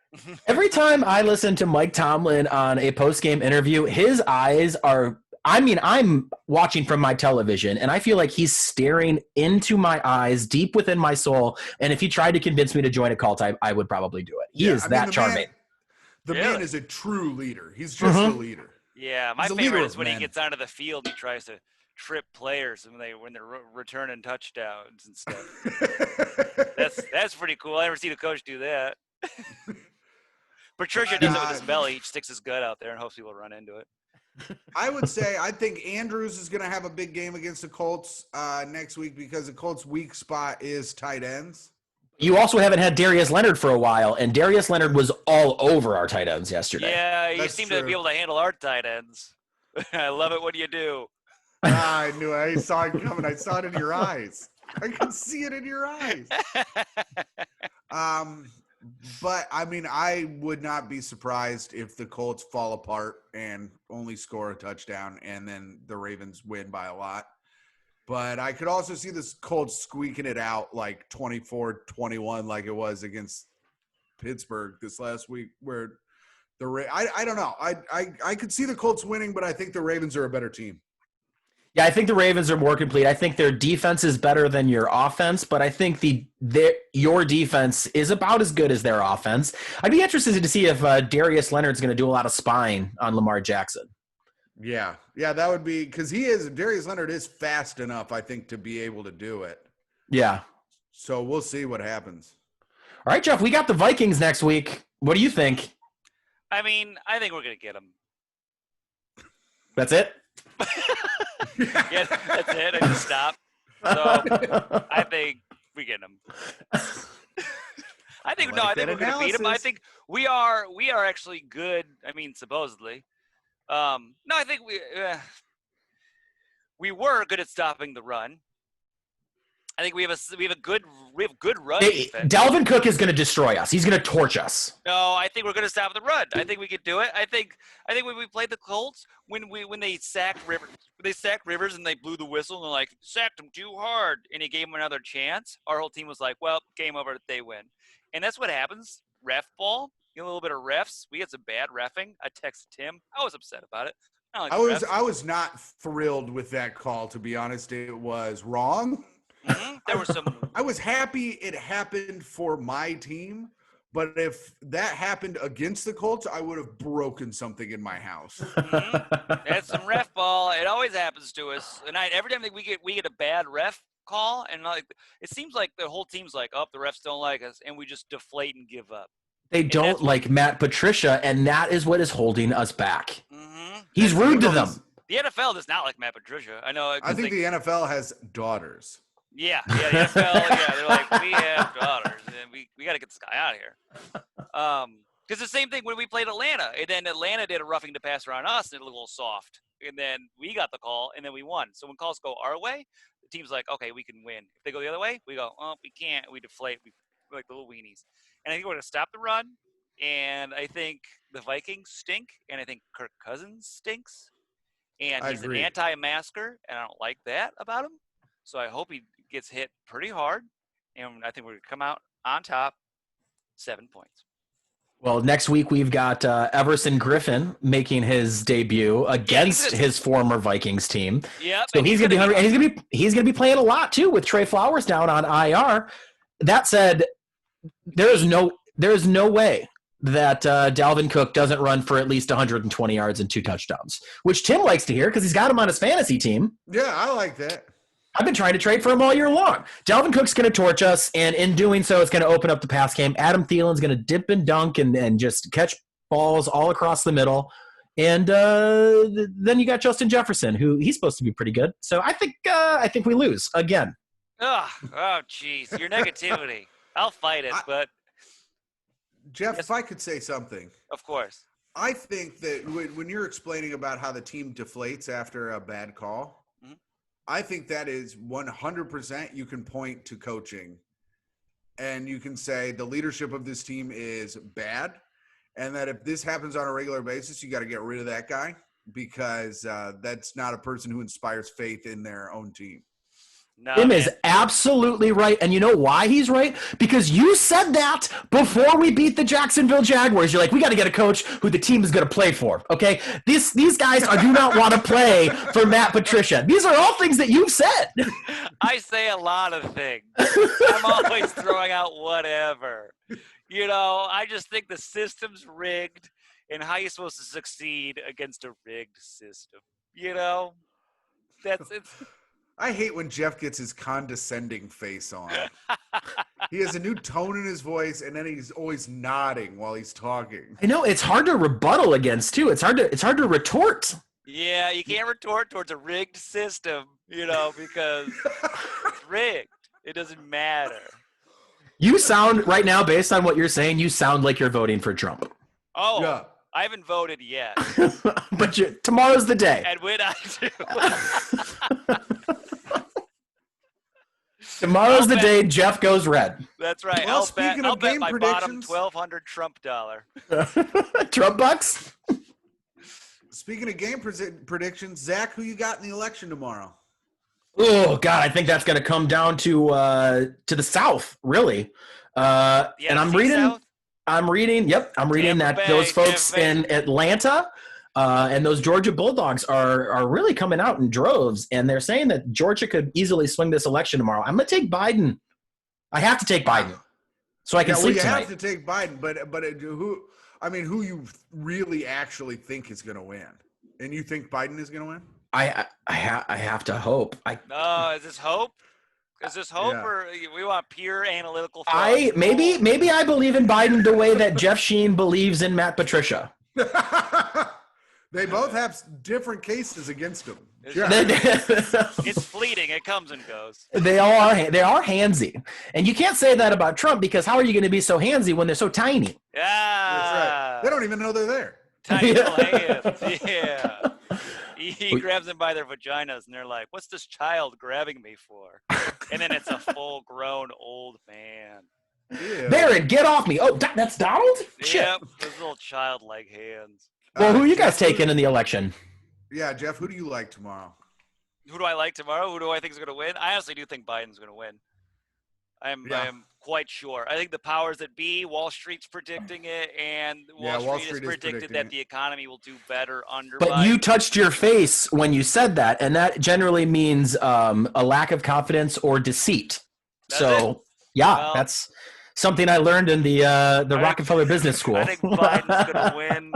Speaker 1: Every time I listen to Mike Tomlin on a post-game interview, his eyes are – I'm watching from my television, and I feel like he's staring into my eyes, deep within my soul. And if he tried to convince me to join a cult, I would probably do it. He is that charming.
Speaker 3: The
Speaker 2: Really?
Speaker 3: man is a true leader. He's just a leader.
Speaker 2: Yeah, my
Speaker 3: He's a leader
Speaker 2: favorite
Speaker 3: of
Speaker 2: is when he
Speaker 3: men.
Speaker 2: gets onto the field. He tries to trip players when they're returning touchdowns and stuff. That's pretty cool. I never seen a coach do that. Patricia does it with his belly. He sticks his gut out there and hopes people run into it.
Speaker 3: I would say I think Andrews is going to have a big game against the Colts next week because the Colts' weak spot is tight ends.
Speaker 1: You also haven't had Darius Leonard for a while, and Darius Leonard was all over our tight ends yesterday.
Speaker 2: Yeah, you
Speaker 3: That's
Speaker 2: seem
Speaker 3: true.
Speaker 2: to be able to handle our tight ends. I love it when you do.
Speaker 3: I knew it. I saw it coming. I saw it in your eyes. I could see it in your eyes. But I mean, I would not be surprised if the Colts fall apart and only score a touchdown and then the Ravens win by a lot. But I could also see this Colts squeaking it out like 24-21 like it was against Pittsburgh this last week where I don't know. I could see the Colts winning, but I think the Ravens are a better team.
Speaker 1: Yeah, I think the Ravens are more complete. I think their defense is better than your offense, but I think your defense is about as good as their offense. I'd be interested to see if Darius Leonard's going to do a lot of spying on Lamar Jackson.
Speaker 3: Yeah, that would be because Darius Leonard is fast enough, I think, to be able to do it.
Speaker 1: Yeah.
Speaker 3: So we'll see what happens.
Speaker 1: All right, Jeff, we got the Vikings next week. What do you think?
Speaker 2: I mean, I think we're going to get them.
Speaker 1: That's it?
Speaker 2: Yeah, that's it. I just stopped. So I think we get them. I think we're going to beat them. I think we are actually good. I mean, supposedly. No, I think we were good at stopping the run. I think we have good run defense.
Speaker 1: Dalvin Cook is going to destroy us. He's going to torch us.
Speaker 2: No, I think we're going to stop the run. I think we could do it. I think when we played the Colts, when they sacked Rivers and they blew the whistle and they're like, sacked him too hard, and he gave him another chance, our whole team was like, well, game over, they win. And that's what happens. Ref ball, a little bit of refs. We had some bad reffing. I texted Tim. I was upset about it. I
Speaker 3: was not thrilled with that call, to be honest. It was wrong.
Speaker 2: Mm-hmm. There were some.
Speaker 3: I was happy it happened for my team, but if that happened against the Colts, I would have broken something in my house.
Speaker 2: Mm-hmm. That's some ref ball. It always happens to us. And every time that we get a bad ref call, and like it seems like the whole team's like, oh, the refs don't like us, and we just deflate and give up.
Speaker 1: They don't like Matt Patricia, and that is what is holding us back.
Speaker 2: Mm-hmm.
Speaker 1: He's rude to them.
Speaker 2: The NFL does not like Matt Patricia. I know.
Speaker 3: I think the NFL has daughters.
Speaker 2: Yeah, the NFL, they're like, we have daughters, and we got to get this guy out of here. Because the same thing when we played Atlanta, and then Atlanta did a roughing the passer on us, and it looked a little soft, and then we got the call, and then we won. So when calls go our way, the team's like, okay, we can win. If they go the other way, we go, oh, we can't. We deflate. We're like the little weenies. And I think we're going to stop the run, and I think the Vikings stink, and I think Kirk Cousins stinks, and he's an anti-masker, and I don't like that about him. So I hope he gets hit pretty hard, and I think we're going to come out on top 7 points.
Speaker 1: Well, next week we've got Everson Griffin making his debut against his former Vikings team.
Speaker 2: Yep.
Speaker 1: So he's going to be hungry, and he's going to be playing a lot too with Trey Flowers down on IR. That said, there is no way that Dalvin Cook doesn't run for at least 120 yards and 2 touchdowns, which Tim likes to hear because he's got him on his fantasy team.
Speaker 3: Yeah, I like that.
Speaker 1: I've been trying to trade for him all year long. Dalvin Cook's going to torch us, and in doing so, it's going to open up the pass game. Adam Thielen's going to dip and dunk and just catch balls all across the middle. And then you got Justin Jefferson, who he's supposed to be pretty good. So I think we lose again.
Speaker 2: Oh, jeez, your negativity. I'll fight it, but
Speaker 3: Jeff, if I could say something.
Speaker 2: Of course.
Speaker 3: I think that when you're explaining about how the team deflates after a bad call, I think that is 100% you can point to coaching, and you can say the leadership of this team is bad, and that if this happens on a regular basis, you got to get rid of that guy because that's not a person who inspires faith in their own team.
Speaker 2: No,
Speaker 1: Tim is absolutely right. And you know why he's right? Because you said that before we beat the Jacksonville Jaguars. You're like, we got to get a coach who the team is going to play for. Okay. These guys do not want to play for Matt Patricia. These are all things that you've said.
Speaker 2: I say a lot of things. I'm always throwing out whatever. I just think the system's rigged. and how you're supposed to succeed against a rigged system. You know, it's.
Speaker 3: I hate when Jeff gets his condescending face on. He has a new tone in his voice, and then he's always nodding while he's talking.
Speaker 1: I know it's hard to rebuttal against too. It's hard to retort.
Speaker 2: Yeah, you can't retort towards a rigged system, because it's rigged. It doesn't matter.
Speaker 1: You sound right now, based on what you're saying, you sound like you're voting for Trump.
Speaker 2: Oh,
Speaker 3: Yeah.
Speaker 2: I haven't voted yet.
Speaker 1: But tomorrow's the day.
Speaker 2: And when I do,
Speaker 1: Tomorrow's the day Jeff goes red.
Speaker 2: that's right.
Speaker 3: Well,
Speaker 2: I'll
Speaker 3: speaking
Speaker 2: bet
Speaker 3: of game
Speaker 2: my bottom
Speaker 3: predictions-
Speaker 2: $1,200 Trump dollar.
Speaker 1: Trump bucks?
Speaker 3: Speaking of game predictions, Zach, who you got in the election tomorrow?
Speaker 1: Oh God, I think that's going to come down to the South, really. And I'm reading.
Speaker 2: South?
Speaker 1: I'm reading
Speaker 2: Tampa
Speaker 1: that
Speaker 2: Bay,
Speaker 1: those folks
Speaker 2: Tampa Bay.
Speaker 1: in Atlanta and those Georgia Bulldogs are really coming out in droves, and they're saying that Georgia could easily swing this election tomorrow. I'm going to take Biden. I have to take Biden so I can sleep
Speaker 3: you
Speaker 1: tonight.
Speaker 3: have to take Biden, but who? I mean, who you really actually think is going to win? And you think Biden is going to win?
Speaker 1: I have to hope.
Speaker 2: No, is this hope? Is this hope,
Speaker 3: Yeah.
Speaker 2: or we want pure analytical thought?
Speaker 1: Maybe I believe in Biden the way that Jeff Scheen believes in Matt Patricia.
Speaker 3: They both have different cases against them.
Speaker 2: It's fleeting. It comes and goes.
Speaker 1: They are handsy, and you can't say that about Trump because how are you going to be so handsy when they're so tiny?
Speaker 2: Yeah.
Speaker 3: That's right. They don't even know they're there.
Speaker 2: Tiny little hands. Yeah. He grabs them by their vaginas, and they're like, "What's this child grabbing me for?" And then it's a full-grown old man.
Speaker 3: Ew.
Speaker 1: Barron, get off me! Oh, that's Donald. Shit.
Speaker 2: Yep, those little childlike hands.
Speaker 1: Well, who are you guys
Speaker 3: Jeff,
Speaker 1: taking in the election?
Speaker 3: Yeah, Jeff, who do you like tomorrow?
Speaker 2: Who do I like tomorrow? Who do I think is going to win? I honestly do think Biden's going to win. I am quite sure. I think the powers that be, Wall Street's predicting it, and Wall Street has predicted that the economy will do better under
Speaker 1: But
Speaker 2: Biden.
Speaker 1: you touched your face when you said that, and that generally means a lack of confidence or deceit.
Speaker 2: Does it?
Speaker 1: Yeah,
Speaker 2: Well,
Speaker 1: that's something I learned in the Rockefeller Business School.
Speaker 2: I think Biden's going to win.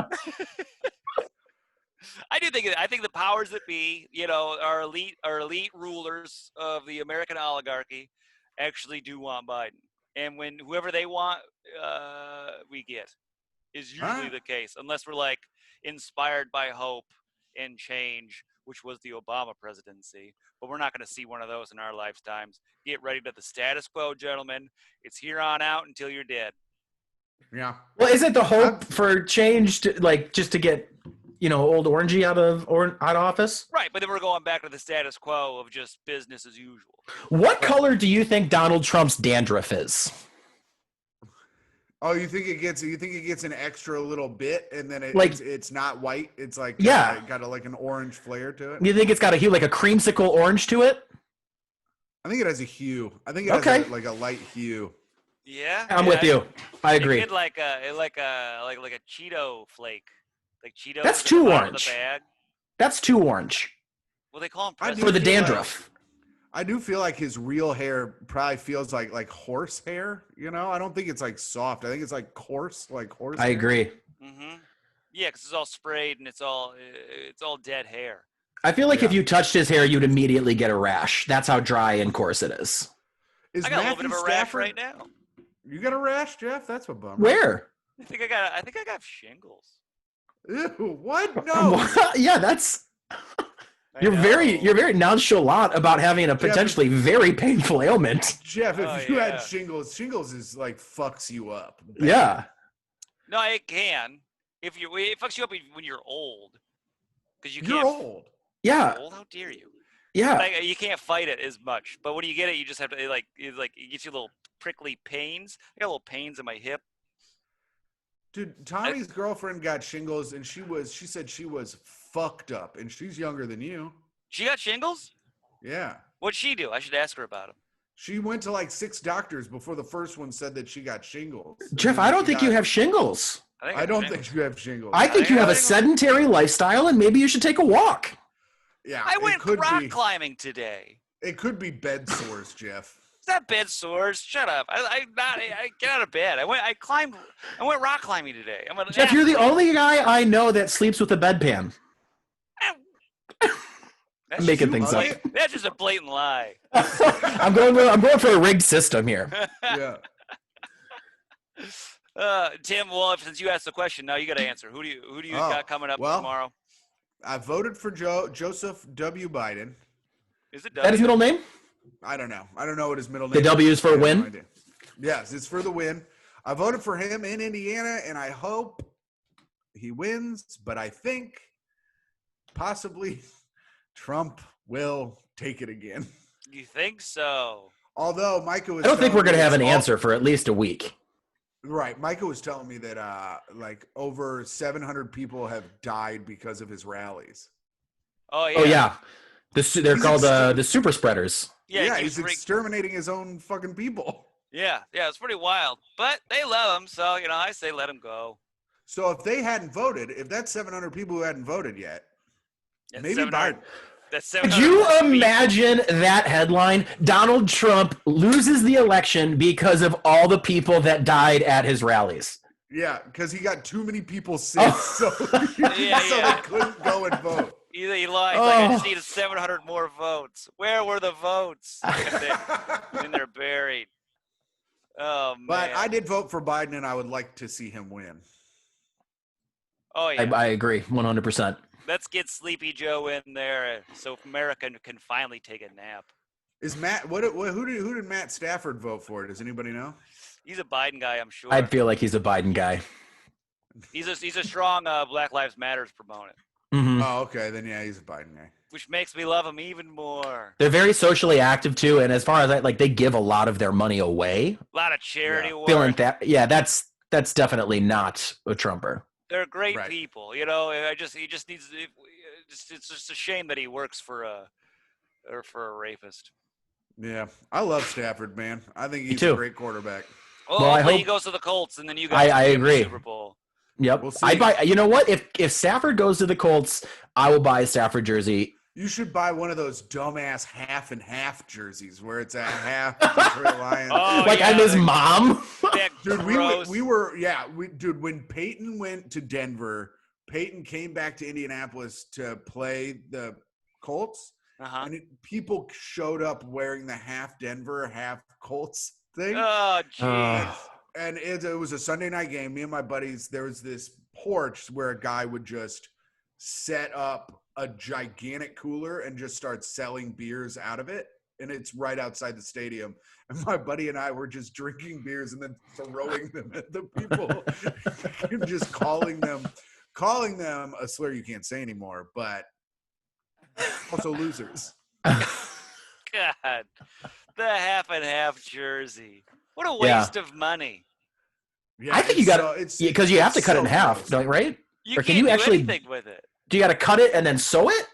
Speaker 2: I think the powers that be, our elite rulers of the American oligarchy actually do want Biden. And when whoever they want, we get, is usually the case, unless we're like inspired by hope and change, which was the Obama presidency. But we're not going to see one of those in our lifetimes. Get ready to the status quo, gentlemen. It's here on out until you're dead.
Speaker 3: Yeah.
Speaker 1: Well, isn't the hope for change just to get old Orangey out of office?
Speaker 2: Right, but then we're going back to the status quo of just business as usual.
Speaker 1: What color do you think Donald Trump's dandruff is?
Speaker 3: Oh, you think it gets an extra little bit, and then it's not white. It's like got an orange flare to it.
Speaker 1: You think it's got a hue like a creamsicle orange to it?
Speaker 3: I think it has a hue. I think it has a light hue.
Speaker 2: Yeah,
Speaker 1: I'm with you. I agree.
Speaker 2: It like a Cheeto flake, like Cheetos.
Speaker 1: That's
Speaker 2: at
Speaker 1: too
Speaker 2: the bottom of
Speaker 1: orange.
Speaker 2: the bag.
Speaker 1: That's too orange.
Speaker 2: Well, they call him
Speaker 3: I do
Speaker 1: For the
Speaker 3: feel
Speaker 1: dandruff.
Speaker 3: I do feel like his real hair probably feels like horse hair. I don't think it's like soft. I think it's like coarse, like horse.
Speaker 1: I
Speaker 3: hair.
Speaker 1: agree.
Speaker 2: Mm-hmm. Yeah, because it's all sprayed and it's all dead hair.
Speaker 1: I feel like if you touched his hair, you'd immediately get a rash. That's how dry and coarse it is.
Speaker 3: Is
Speaker 2: I got a little bit of a rash
Speaker 3: Stafford-
Speaker 2: right now.
Speaker 3: You got a rash, Jeff? That's a bummer.
Speaker 1: Where?
Speaker 2: I think I got shingles.
Speaker 3: Ew, what? No.
Speaker 1: Yeah, that's.
Speaker 2: I
Speaker 1: You're
Speaker 2: know.
Speaker 1: very nonchalant about having a potentially very painful ailment.
Speaker 3: Jeff, if
Speaker 2: Oh,
Speaker 3: you
Speaker 2: yeah.
Speaker 3: had shingles is like fucks you up.
Speaker 1: Yeah.
Speaker 2: No, it can. It fucks you up when you're old, because
Speaker 3: You're old.
Speaker 1: Yeah.
Speaker 2: Old? How dare you?
Speaker 1: Yeah.
Speaker 2: Like, you can't fight it as much, but when you get it, you just have to it gets you little prickly pains. I got little pains in my hip.
Speaker 3: Dude, Tommy's girlfriend got shingles, and she said she was fucked up, and she's younger than you.
Speaker 2: She got shingles?
Speaker 3: Yeah.
Speaker 2: What'd she do? I should ask her about them.
Speaker 3: She went to like 6 doctors before the first one said that she got shingles.
Speaker 1: Jeff, I don't think you have shingles.
Speaker 3: I don't think you have shingles.
Speaker 1: I think you have a sedentary lifestyle and maybe you should take a walk.
Speaker 3: Yeah.
Speaker 2: I
Speaker 3: it
Speaker 2: went
Speaker 3: could
Speaker 2: rock
Speaker 3: be,
Speaker 2: climbing today.
Speaker 3: It could be bed sores, Jeff.
Speaker 2: It's not bed sores. Shut up. I get out of bed. I went rock climbing today. I'm an
Speaker 1: Jeff, you're the
Speaker 2: athlete.
Speaker 1: only guy I know that sleeps with a bedpan.
Speaker 2: That's
Speaker 1: I'm making
Speaker 2: just
Speaker 1: things up.
Speaker 2: That's just a blatant lie.
Speaker 1: I'm going for a rigged system here.
Speaker 3: Yeah.
Speaker 2: Tim, well, since you asked the question, now you got to answer. Who do you got coming up tomorrow?
Speaker 3: I voted for Joseph W. Biden.
Speaker 2: Is it
Speaker 1: Is that his middle name?
Speaker 3: I don't know. I don't know what his middle name
Speaker 1: The
Speaker 3: is.
Speaker 1: W is for win?
Speaker 3: No idea. Yes, it's for the win. I voted for him in Indiana, and I hope he wins, but I think possibly Trump will take it again.
Speaker 2: You think so?
Speaker 3: Although Micah was
Speaker 1: I don't think we're going to have an
Speaker 3: all-
Speaker 1: answer for at least a week.
Speaker 3: Right. Micah was telling me that like over 700 people have died because of his rallies.
Speaker 2: Oh yeah.
Speaker 1: Oh, yeah. They're called the super spreaders.
Speaker 2: Yeah,
Speaker 3: He's exterminating his own fucking people.
Speaker 2: Yeah, it's pretty wild. But they love him, so I say let him go.
Speaker 3: So if they hadn't voted, if that's 700 people who hadn't voted yet,
Speaker 2: That's
Speaker 3: maybe
Speaker 2: 700
Speaker 3: Biden.
Speaker 2: That's
Speaker 1: Could
Speaker 2: 700
Speaker 1: you
Speaker 2: people.
Speaker 1: imagine that headline? Donald Trump loses the election because of all the people that died at his rallies.
Speaker 3: Yeah, because he got too many people sick, so
Speaker 2: Yeah.
Speaker 3: they couldn't go and vote.
Speaker 2: He lied. Like, I just needed 700 more votes. Where were the votes? And they're buried. Oh, man.
Speaker 3: But I did vote for Biden, and I would like to see him win.
Speaker 2: Oh, yeah.
Speaker 1: I agree 100%.
Speaker 2: Let's get Sleepy Joe in there so America can finally take a nap.
Speaker 3: Is Matt? Who did Matt Stafford vote for? Does anybody know?
Speaker 2: He's a Biden guy, I'm sure.
Speaker 1: I feel like he's a Biden guy.
Speaker 2: He's a strong Black Lives Matters proponent,
Speaker 1: Mhm.
Speaker 3: Oh, okay. Then yeah, he's a Biden guy.
Speaker 2: which makes me love him even more.
Speaker 1: They're very socially active too, and as far as they give a lot of their money away.
Speaker 2: A lot of charity work.
Speaker 1: That's definitely not a Trumper.
Speaker 2: They're great
Speaker 3: Right.
Speaker 2: people. He just needs. It's just a shame that he works for a rapist.
Speaker 3: Yeah, I love Stafford, man. I think he's
Speaker 1: too.
Speaker 3: a great quarterback.
Speaker 2: Well,
Speaker 1: Well, I
Speaker 2: hopefully he
Speaker 1: hope-
Speaker 2: goes to the Colts, and then you guys
Speaker 1: I
Speaker 2: can win the
Speaker 1: agree.
Speaker 2: Super Bowl.
Speaker 1: Yep.
Speaker 3: We'll see.
Speaker 1: I'd buy. You know what? If Stafford goes to the Colts, I will buy a Stafford jersey.
Speaker 3: You should buy one of those dumbass half and half jerseys where it's a half Detroit Lions.
Speaker 2: Oh,
Speaker 1: Like
Speaker 2: yeah,
Speaker 1: I'm his
Speaker 2: they're-
Speaker 1: mom.
Speaker 2: That
Speaker 3: Dude,
Speaker 2: gross.
Speaker 3: when Peyton went to Denver, Peyton came back to Indianapolis to play the Colts,
Speaker 2: Uh-huh.
Speaker 3: and people showed up wearing the half Denver, half Colts thing.
Speaker 2: Oh, jeez.
Speaker 3: And it was a Sunday night game. Me and my buddies, there was this porch where a guy would just set up a gigantic cooler and just start selling beers out of it. And it's right outside the stadium. And my buddy and I were just drinking beers and then throwing them at the people and just calling them a slur you can't say anymore, but also losers.
Speaker 2: God, the half and half jersey. What a waste of money.
Speaker 3: Yeah,
Speaker 1: I think you got
Speaker 3: it's
Speaker 1: because you have to
Speaker 3: it's
Speaker 1: cut it
Speaker 3: so
Speaker 1: in half,
Speaker 3: gross.
Speaker 1: don't right?
Speaker 2: You
Speaker 1: Or can
Speaker 2: can't
Speaker 1: you
Speaker 2: do
Speaker 1: actually-
Speaker 2: anything with it.
Speaker 1: Do you got to cut it and then sew it?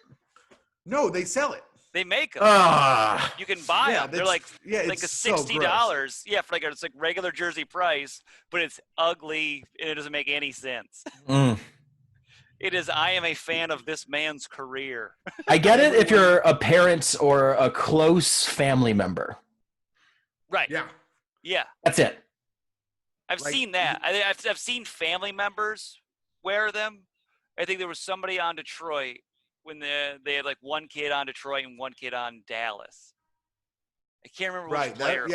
Speaker 3: No, they sell it.
Speaker 2: They make them.
Speaker 1: Ah,
Speaker 2: You can buy
Speaker 3: Yeah,
Speaker 2: them. They're
Speaker 3: that's-
Speaker 2: like
Speaker 3: yeah,
Speaker 2: like a
Speaker 3: it's so gross.
Speaker 2: $60. Yeah, for it's like regular jersey price, but it's ugly and it doesn't make any sense.
Speaker 1: mm.
Speaker 2: It is. I am a fan of this man's career.
Speaker 1: I get it if you're a parent or a close family member.
Speaker 2: Right.
Speaker 3: Yeah.
Speaker 2: Yeah.
Speaker 1: That's it.
Speaker 2: I've
Speaker 3: Like,
Speaker 2: seen that. I've seen family members wear them. I think there was somebody on Detroit when they had like one kid on Detroit and one kid on Dallas. I can't remember which
Speaker 3: Right.
Speaker 2: player.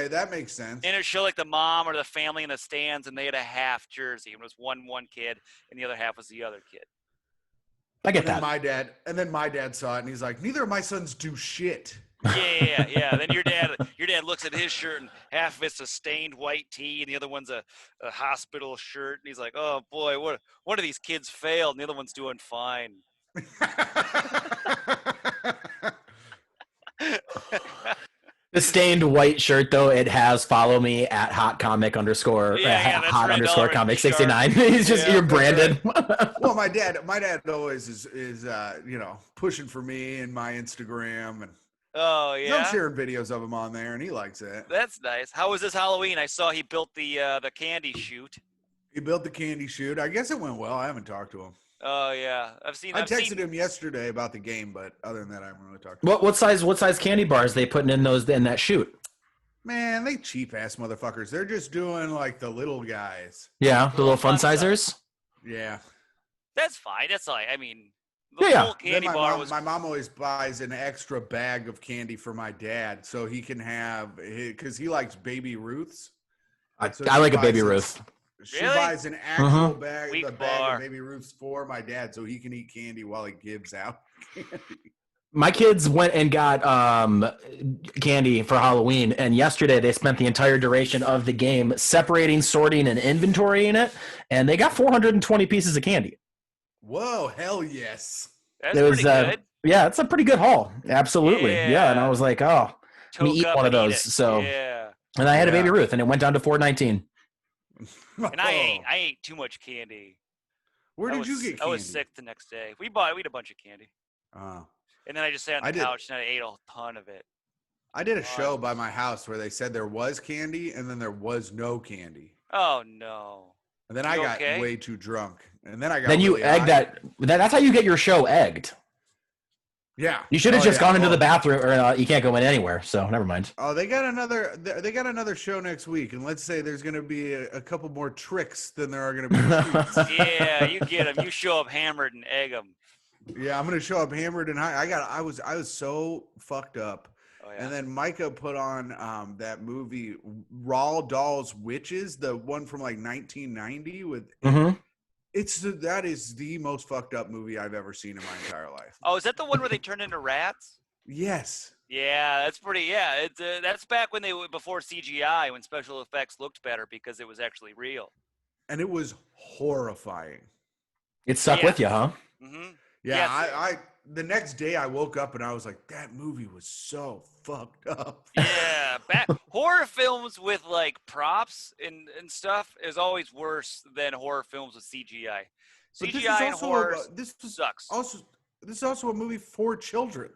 Speaker 3: That makes sense.
Speaker 2: And it showed like the mom or the family in the stands, and they had a half jersey. It was one kid, and the other half was the other kid.
Speaker 1: I get
Speaker 3: And then
Speaker 1: that.
Speaker 3: my dad saw it and he's like, neither of my sons do shit.
Speaker 2: Yeah. Then your dad looks at his shirt, and half of it's a stained white tee, and the other one's a hospital shirt, and he's like, "Oh boy, one of these kids failed, and the other one's doing fine."
Speaker 1: The stained white shirt, though, it has follow me at hot comic underscore
Speaker 2: Yeah, that's
Speaker 1: hot
Speaker 2: red
Speaker 1: underscore
Speaker 2: dollar
Speaker 1: comic
Speaker 2: sharp.
Speaker 1: 69. He's just
Speaker 2: Yeah,
Speaker 1: you're
Speaker 3: that's
Speaker 1: branded.
Speaker 3: Well, my dad always is pushing for me and my Instagram, and
Speaker 2: Oh
Speaker 3: I'm
Speaker 2: yeah,
Speaker 3: sharing videos of him on there, and he likes it.
Speaker 2: that's nice. How was this Halloween? I saw he built the candy chute.
Speaker 3: He built the candy chute. I guess it went well. I haven't talked to him.
Speaker 2: Oh yeah, I've seen.
Speaker 3: I texted him yesterday about the game, but other than that, I haven't really talked to him.
Speaker 1: What size candy bars they putting in that chute?
Speaker 3: Man, they cheap ass motherfuckers. They're just doing like the little guys.
Speaker 1: Yeah, the little fun
Speaker 2: fun
Speaker 1: sizers.
Speaker 3: Yeah.
Speaker 2: That's fine. That's like, I mean, the
Speaker 1: Yeah.
Speaker 2: whole candy
Speaker 3: Then
Speaker 2: bar was.
Speaker 3: my mom always buys an extra bag of candy for my dad so he can have, because he likes Baby Ruths.
Speaker 1: I
Speaker 3: So
Speaker 1: like
Speaker 3: she
Speaker 1: a Baby
Speaker 3: buys
Speaker 1: Ruth.
Speaker 3: She
Speaker 2: Really?
Speaker 3: buys an actual
Speaker 1: Mhm.
Speaker 3: bag,
Speaker 2: Weak
Speaker 3: the bag
Speaker 2: bar.
Speaker 3: of Baby Ruths for my dad so he can eat candy while he gives out candy.
Speaker 1: My kids went and got candy for Halloween, and yesterday they spent the entire duration of the game separating, sorting, and inventorying it, and they got 420 pieces of candy.
Speaker 3: Whoa, hell yes.
Speaker 2: That's
Speaker 1: It was,
Speaker 2: pretty good.
Speaker 1: Yeah, it's a pretty good haul. Absolutely. Yeah. And I
Speaker 2: Yeah.
Speaker 1: was like, oh, let me
Speaker 2: Toke
Speaker 1: eat
Speaker 2: up
Speaker 1: one of
Speaker 2: and eat
Speaker 1: those.
Speaker 2: it.
Speaker 1: So,
Speaker 2: Yeah.
Speaker 1: and I had a
Speaker 3: Yeah.
Speaker 1: Baby Ruth, and it went down to $4.19.
Speaker 2: And I ate too much candy.
Speaker 3: Where did you get candy?
Speaker 2: I was sick the next day. We ate a bunch of candy.
Speaker 3: Oh.
Speaker 2: And then I just sat on
Speaker 3: I
Speaker 2: the
Speaker 3: did-
Speaker 2: couch and I ate a ton of it.
Speaker 3: I did a show by my house where they said there was candy and then there was no candy.
Speaker 2: Oh no.
Speaker 3: And then
Speaker 2: You
Speaker 3: I got
Speaker 2: okay?
Speaker 3: way too drunk. And then I got
Speaker 1: Then you
Speaker 3: really
Speaker 1: egg
Speaker 3: high.
Speaker 1: that's how you get your show egged.
Speaker 3: Yeah.
Speaker 1: You should have
Speaker 3: Oh,
Speaker 1: just
Speaker 3: yeah.
Speaker 1: gone into
Speaker 3: Oh.
Speaker 1: the bathroom, or you can't go in anywhere. So never mind.
Speaker 3: Oh, they got another show next week, and let's say there's going to be a couple more tricks than there are going to be treats.
Speaker 2: Yeah, you get them. You show up hammered and egg them.
Speaker 3: Yeah, I'm going to show up hammered and high. I was so fucked up.
Speaker 2: Oh yeah.
Speaker 3: And then Micah put on that movie Roald Dahl's Witches, the one from like 1990 with
Speaker 1: Mhm.
Speaker 3: that is the most fucked up movie I've ever seen in my entire life.
Speaker 2: Oh, is that the one where they turn into rats?
Speaker 3: Yes.
Speaker 2: Yeah, that's pretty. Yeah, it's that's back when before CGI, when special effects looked better because it was actually real.
Speaker 3: And it was horrifying.
Speaker 1: It stuck
Speaker 2: Yeah.
Speaker 1: with you, huh?
Speaker 2: Mm-hmm.
Speaker 3: Yeah,
Speaker 2: Yes.
Speaker 3: I the next day I woke up and I was like, that movie was so fucked up.
Speaker 2: Yeah, horror films with like props and stuff is always worse than horror films with CGI.
Speaker 3: But
Speaker 2: CGI and horror sucks.
Speaker 3: This is also a movie for children.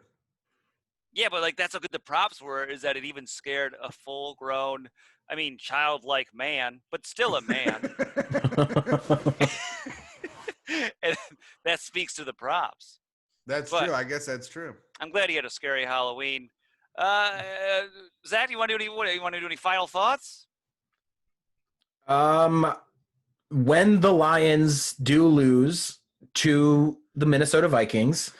Speaker 2: Yeah, but like that's how good the props were, is that it even scared a full-grown, I mean, childlike man, but still a man. And that speaks to the props.
Speaker 3: That's
Speaker 2: But-
Speaker 3: true. I guess that's true.
Speaker 2: I'm glad he had a scary Halloween. Zach, you want to do any final thoughts?
Speaker 1: When the Lions do lose to the Minnesota Vikings,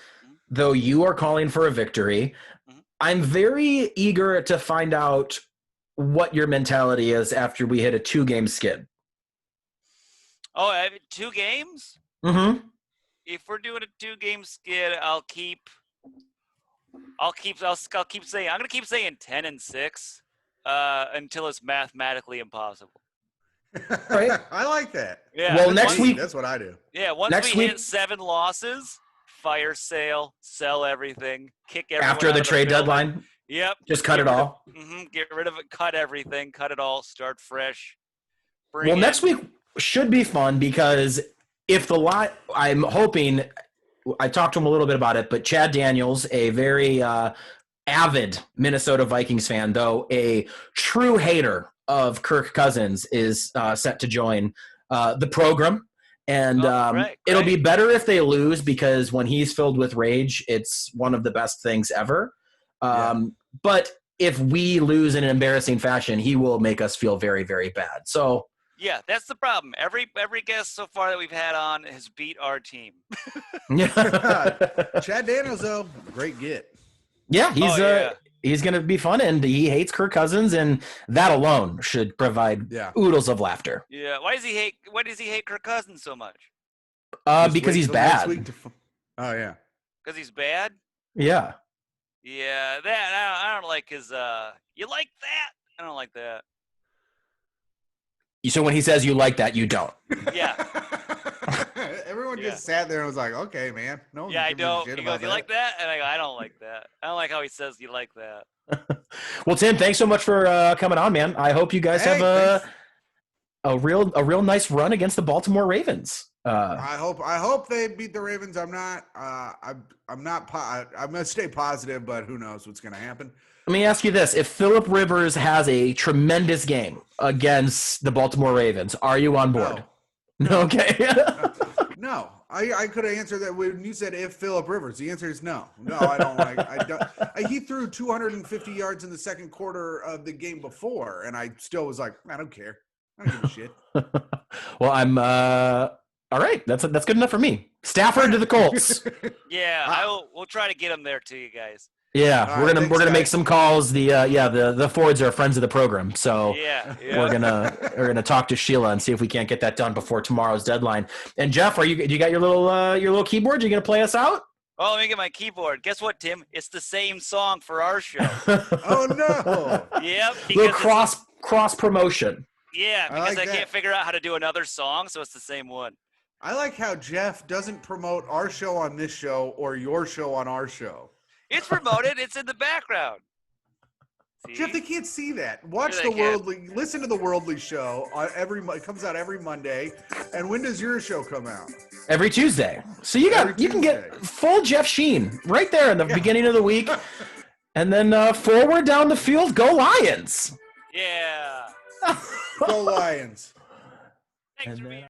Speaker 1: though you are calling for a victory,
Speaker 2: Mhm.
Speaker 1: I'm very eager to find out what your mentality is after we hit a 2-game skid.
Speaker 2: Oh, 2 games?
Speaker 1: Mm-hmm.
Speaker 2: If we're doing a 2-game skid, I'll keep saying I'm gonna keep saying 10-6 until it's mathematically impossible.
Speaker 1: Right.
Speaker 3: I like that.
Speaker 2: Yeah.
Speaker 1: Well,
Speaker 2: once-
Speaker 1: next week-
Speaker 3: That's what I do.
Speaker 2: Yeah. Once
Speaker 1: next
Speaker 2: we
Speaker 1: week-
Speaker 2: hit 7 losses, fire sale, sell everything, kick everyone
Speaker 1: After
Speaker 2: out
Speaker 1: the
Speaker 2: of
Speaker 1: trade
Speaker 2: building.
Speaker 1: deadline,
Speaker 2: Yep.
Speaker 1: just cut it all.
Speaker 2: Get rid of it. Cut everything. Cut it all. Start fresh. Bring
Speaker 1: Well,
Speaker 2: in-
Speaker 1: next week should be fun because if the lot, I'm hoping, I talked to him a little bit about it, but Chad Daniels, a very avid Minnesota Vikings fan, though a true hater of Kirk Cousins, is set to join the program. And
Speaker 2: Great.
Speaker 1: it'll be better if they lose because when he's filled with rage, it's one of the best things ever. But if we lose in an embarrassing fashion, he will make us feel very, very bad. So
Speaker 2: Yeah, that's the problem. Every guest so far that we've had on has beat our team.
Speaker 3: Chad Daniels, though, great get.
Speaker 1: Yeah,
Speaker 2: yeah.
Speaker 1: He's going to be fun, and he hates Kirk Cousins, and that alone should provide
Speaker 3: Yeah.
Speaker 1: oodles of laughter.
Speaker 2: Yeah. Why does he hate Kirk Cousins so much?
Speaker 3: Just
Speaker 1: Because
Speaker 3: wait
Speaker 1: he's
Speaker 3: till next
Speaker 1: bad.
Speaker 3: week oh, yeah.
Speaker 2: Because he's bad?
Speaker 1: Yeah.
Speaker 2: Yeah. That I don't like his. You like that? I don't like that.
Speaker 1: So when he says you like that, you don't.
Speaker 2: Yeah.
Speaker 3: Everyone
Speaker 2: Yeah.
Speaker 3: just sat there and was like, okay, man. No one's
Speaker 2: Yeah, I
Speaker 3: giving a
Speaker 2: don't.
Speaker 3: shit
Speaker 2: He
Speaker 3: about
Speaker 2: goes, you like that? And I go, I don't like that. I don't like how he says you like that.
Speaker 1: Well, Tim, thanks so much for coming on, man. I hope you guys
Speaker 3: Hey,
Speaker 1: have
Speaker 3: thanks.
Speaker 1: a real nice run against the Baltimore Ravens.
Speaker 3: I hope they beat the Ravens. I'm not. I'm gonna stay positive, but who knows what's gonna happen.
Speaker 1: Let me ask you this: if Phillip Rivers has a tremendous game against the Baltimore Ravens, are you on board?
Speaker 3: No.
Speaker 1: Okay.
Speaker 3: No. I could have answered that when you said if Phillip Rivers. The answer is no. No, I don't like. I don't. He threw 250 yards in the second quarter of the game before, and I still was like, I don't care. I don't give a shit.
Speaker 1: Well, I'm all right. That's good enough for me. Stafford to the Colts.
Speaker 2: Yeah, we'll try to get him there to you guys.
Speaker 1: Yeah,
Speaker 3: All
Speaker 1: we're
Speaker 3: right,
Speaker 1: gonna
Speaker 3: thanks,
Speaker 1: make
Speaker 3: guys.
Speaker 1: some calls. The Fords are friends of the program, so
Speaker 2: Yeah.
Speaker 1: we're gonna talk to Sheila and see if we can't get that done before tomorrow's deadline. And Jeff, do you got your little keyboard? You gonna play us out?
Speaker 2: Oh, let me get my keyboard. Guess what, Tim? It's the same song for our show.
Speaker 3: Oh no!
Speaker 2: Yep.
Speaker 1: Little
Speaker 2: Because
Speaker 1: cross promotion.
Speaker 2: yeah,
Speaker 3: I
Speaker 2: because
Speaker 3: like
Speaker 2: I can't
Speaker 3: that.
Speaker 2: figure out how to do another song, so it's the same one.
Speaker 3: I like how Jeff doesn't promote our show on this show or your show on our show.
Speaker 2: It's promoted. It's in the background. See?
Speaker 3: Jeff, they can't see that. Watch
Speaker 2: Sure
Speaker 3: the
Speaker 2: they can.
Speaker 3: Worldly. Listen to the Worldly show. It comes out every Monday. And when does your show come out?
Speaker 1: Every Tuesday. So you can get
Speaker 3: Tuesday.
Speaker 1: full Jeff Sheen right there in the beginning of the week. And then forward down the field, go Lions.
Speaker 2: Yeah.
Speaker 3: Go Lions.
Speaker 2: Thanks
Speaker 1: And
Speaker 2: for
Speaker 1: then-
Speaker 2: being